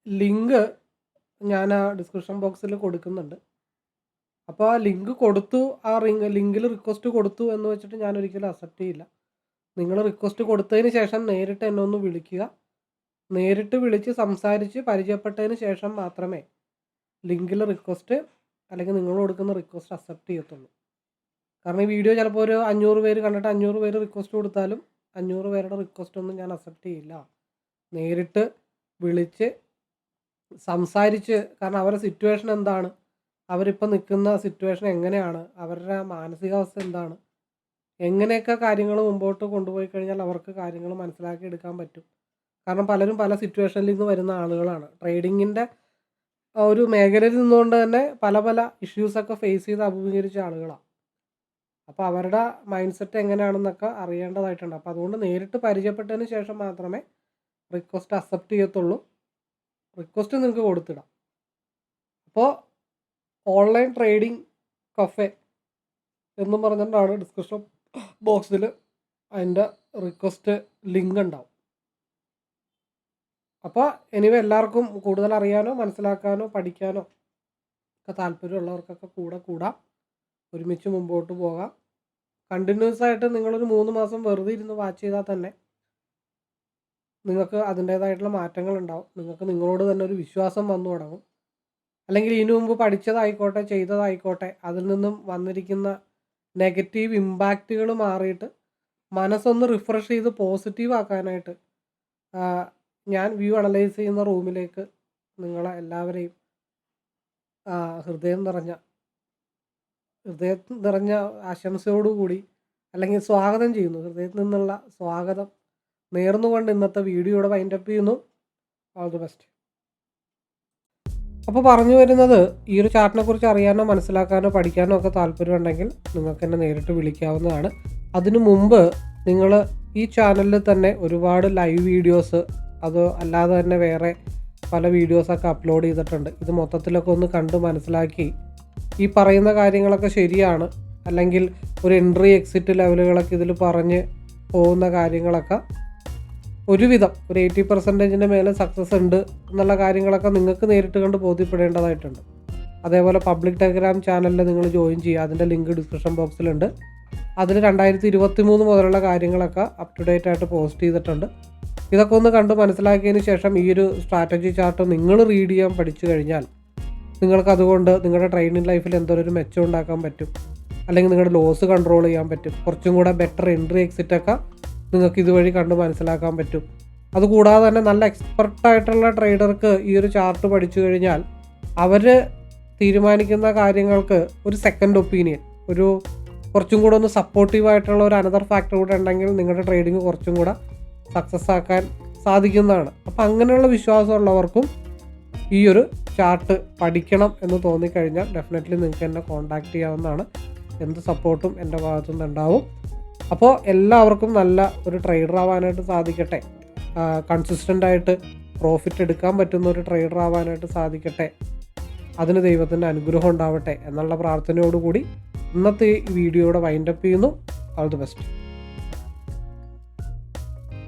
ലിങ്ക് ഞാൻ ഡിസ്ക്രിപ്ഷൻ ബോക്സിൽ കൊടുക്കുന്നുണ്ട്. അപ്പോൾ ആ ലിങ്ക് കൊടുത്തു, ആ ലിങ്കിൽ റിക്വസ്റ്റ് കൊടുത്തു എന്ന് വെച്ചിട്ട് ഞാൻ ഒരിക്കലും അക്സെപ്റ്റ് ചെയ്യില്ല. നിങ്ങൾ റിക്വസ്റ്റ് കൊടുത്തതിന് ശേഷം നേരിട്ട് എന്നെ ഒന്ന് വിളിക്കുക. നേരിട്ട് വിളിച്ച് സംസാരിച്ച് പരിചയപ്പെട്ടതിന് ശേഷം മാത്രമേ ലിങ്കിൽ റിക്വസ്റ്റ് അല്ലെങ്കിൽ നിങ്ങൾ കൊടുക്കുന്ന റിക്വസ്റ്റ് അക്സെപ്റ്റ് ചെയ്യത്തുള്ളൂ. കാരണം ഈ വീഡിയോ ചിലപ്പോൾ ഒരു 500 പേര് കണ്ടിട്ട് 500 പേര് റിക്വസ്റ്റ് കൊടുത്താലും 500 പേരുടെ റിക്വസ്റ്റ് ഒന്നും ഞാൻ അക്സെപ്റ്റ് ചെയ്യില്ല. നേരിട്ട് വിളിച്ച് സംസാരിച്ച്, കാരണം അവരുടെ സിറ്റുവേഷൻ എന്താണ്, അവരിപ്പോൾ നിൽക്കുന്ന സിറ്റുവേഷൻ എങ്ങനെയാണ്, അവരുടെ മാനസികാവസ്ഥ എന്താണ്, എങ്ങനെയൊക്കെ കാര്യങ്ങൾ മുമ്പോട്ട് കൊണ്ടുപോയി കഴിഞ്ഞാൽ അവർക്ക് കാര്യങ്ങൾ മനസ്സിലാക്കി എടുക്കാൻ പറ്റും. കാരണം പലരും പല സിറ്റുവേഷനിൽ നിന്ന് വരുന്ന ആളുകളാണ്. ട്രേഡിങ്ങിൻ്റെ ഒരു മേഖലയിൽ നിന്നുകൊണ്ട് തന്നെ പല ഇഷ്യൂസൊക്കെ ഫേസ് ചെയ്ത് അഭിമുഖീകരിച്ച ആളുകളാണ്. അപ്പോൾ അവരുടെ മൈൻഡ് സെറ്റ് എങ്ങനെയാണെന്നൊക്കെ അറിയേണ്ടതായിട്ടുണ്ട്. അപ്പോൾ അതുകൊണ്ട് നേരിട്ട് പരിചയപ്പെട്ടതിന് ശേഷം മാത്രമേ റിക്വസ്റ്റ് അക്സെപ്റ്റ് ചെയ്യത്തുള്ളൂ. റിക്വസ്റ്റ് നിങ്ങൾക്ക് കൊടുത്തിടാം. അപ്പോൾ ഓൺലൈൻ ട്രേഡിംഗ് കഫേ എന്നും പറഞ്ഞിട്ടാണ് ഡിസ്ക്രിപ്ഷൻ ബോക്സിൽ അതിൻ്റെ റിക്വസ്റ്റ് ലിങ്ക് ഉണ്ടാവും. അപ്പോൾ എനിവേ എല്ലാവർക്കും കൂടുതൽ അറിയാനോ മനസ്സിലാക്കാനോ പഠിക്കാനോ ഒക്കെ താല്പര്യമുള്ളവർക്കൊക്കെ കൂടാം, ഒരുമിച്ച് മുമ്പോട്ട് പോകാം. കണ്ടിന്യൂസ് ആയിട്ട് നിങ്ങളൊരു 3 മാസം വെറുതെ ഇരുന്ന് വാച്ച് ചെയ്താൽ തന്നെ നിങ്ങൾക്ക് അതിൻ്റേതായിട്ടുള്ള മാറ്റങ്ങൾ ഉണ്ടാവും. നിങ്ങൾക്ക് നിങ്ങളോട് തന്നെ ഒരു വിശ്വാസം വന്നു തുടങ്ങും. അല്ലെങ്കിൽ ഇതിനു മുമ്പ് പഠിച്ചതായിക്കോട്ടെ ചെയ്തതായിക്കോട്ടെ അതിൽ നിന്നും വന്നിരിക്കുന്ന നെഗറ്റീവ് ഇമ്പാക്റ്റുകൾ മാറിയിട്ട് മനസ്സൊന്ന് റിഫ്രഷ് ചെയ്ത് പോസിറ്റീവ് ആക്കാനായിട്ട് ഞാൻ വ്യൂ അനലൈസ് ചെയ്യുന്ന റൂമിലേക്ക് നിങ്ങളെ എല്ലാവരെയും ഹൃദയം നിറഞ്ഞ ആശംസയോടുകൂടി അല്ലെങ്കിൽ സ്വാഗതം ചെയ്യുന്നു. ഹൃദയത്തിൽ നിന്നുള്ള സ്വാഗതം നേർന്നുകൊണ്ട് ഇന്നത്തെ വീഡിയോയുടെ വൈൻഡപ്പ് ചെയ്യുന്നു. All the best. അപ്പോൾ പറഞ്ഞു വരുന്നത്, ഈ ഒരു ചാർട്ടിനെ കുറിച്ച് അറിയാനോ മനസ്സിലാക്കാനോ പഠിക്കാനോ ഒക്കെ താല്പര്യമുണ്ടെങ്കിൽ നിങ്ങൾക്ക് എന്നെ നേരിട്ട് വിളിക്കാവുന്നതാണ്. അതിനു മുമ്പ് നിങ്ങൾ ഈ ചാനലിൽ തന്നെ ഒരുപാട് ലൈവ് വീഡിയോസ്, അത് അല്ലാതെ തന്നെ വേറെ പല വീഡിയോസൊക്കെ അപ്ലോഡ് ചെയ്തിട്ടുണ്ട്. ഇത് മൊത്തത്തിലൊക്കെ ഒന്ന് കണ്ട് മനസ്സിലാക്കി ഈ പറയുന്ന കാര്യങ്ങളൊക്കെ ശരിയാണ്, അല്ലെങ്കിൽ ഒരു എൻട്രി എക്സിറ്റ് ലെവലുകളൊക്കെ ഇതിൽ പറഞ്ഞ് പോകുന്ന കാര്യങ്ങളൊക്കെ ഒരുവിധം ഒരു 80% മേലെ സക്സസ് ഉണ്ട് എന്നുള്ള കാര്യങ്ങളൊക്കെ നിങ്ങൾക്ക് നേരിട്ട് കണ്ട് ബോധ്യപ്പെടേണ്ടതായിട്ടുണ്ട്. അതേപോലെ പബ്ലിക് ടെലഗ്രാം ചാനലിൽ നിങ്ങൾ ജോയിൻ ചെയ്യുക. അതിൻ്റെ ലിങ്ക് ഡിസ്ക്രിപ്ഷൻ ബോക്സിലുണ്ട്. അതിൽ 2023 മുതലുള്ള കാര്യങ്ങളൊക്കെ അപ് ടു ഡേറ്റ് ആയിട്ട് പോസ്റ്റ് ചെയ്തിട്ടുണ്ട്. ഇതൊക്കെ ഒന്ന് കണ്ട് മനസ്സിലാക്കിയതിന് ശേഷം ഈ ഒരു സ്ട്രാറ്റജി ചാർട്ട് നിങ്ങൾ റീഡ് ചെയ്യാൻ പഠിച്ചു കഴിഞ്ഞാൽ നിങ്ങൾക്ക് അതുകൊണ്ട് നിങ്ങളുടെ ട്രേഡിംഗ് ലൈഫിൽ എന്തൊരു മെച്ചം ഉണ്ടാക്കാൻ പറ്റും, അല്ലെങ്കിൽ നിങ്ങളുടെ ലോസ് കൺട്രോൾ ചെയ്യാൻ പറ്റും. കുറച്ചും കൂടെ ബെറ്റർ എൻട്രി എക്സിറ്റൊക്കെ നിങ്ങൾക്ക് ഇതുവഴി കണ്ട് മനസ്സിലാക്കാൻ പറ്റും. അതുകൂടാതെ തന്നെ നല്ല എക്സ്പെർട്ടായിട്ടുള്ള ട്രേഡർക്ക് ഈ ഒരു ചാർട്ട് പഠിച്ചു കഴിഞ്ഞാൽ അവർ തീരുമാനിക്കുന്ന കാര്യങ്ങൾക്ക് ഒരു സെക്കൻഡ് ഒപ്പീനിയൻ, ഒരു കുറച്ചും കൂടെ ഒന്ന് സപ്പോർട്ടീവായിട്ടുള്ള ഒരു അനദർ ഫാക്ടർ കൂടെ ഉണ്ടെങ്കിൽ നിങ്ങളുടെ ട്രേഡിങ് കുറച്ചും കൂടെ സക്സസ് ആക്കാൻ സാധിക്കുന്നതാണ്. അപ്പോൾ അങ്ങനെയുള്ള വിശ്വാസമുള്ളവർക്കും ഈ ഒരു ചാർട്ട് പഠിക്കണം എന്ന് തോന്നിക്കഴിഞ്ഞാൽ ഡെഫിനറ്റ്ലി നിങ്ങൾക്ക് എന്നെ കോൺടാക്റ്റ് ചെയ്യാവുന്നതാണ്. എന്ത് സപ്പോർട്ടും എൻ്റെ ഭാഗത്തു നിന്നുണ്ടാവും. അപ്പോൾ എല്ലാവർക്കും നല്ല ഒരു ട്രേഡർ ആവാനായിട്ട് സാധിക്കട്ടെ, കൺസിസ്റ്റൻ്റായിട്ട് പ്രോഫിറ്റ് എടുക്കാൻ പറ്റുന്ന ഒരു ട്രേഡർ ആവാനായിട്ട് സാധിക്കട്ടെ, അതിന് ദൈവത്തിൻ്റെ അനുഗ്രഹം ഉണ്ടാവട്ടെ എന്നുള്ള പ്രാർത്ഥനയോടുകൂടി ഇന്നത്തെ ഈ വീഡിയോയുടെ വൈൻഡപ്പ് ചെയ്യുന്നു. All the best.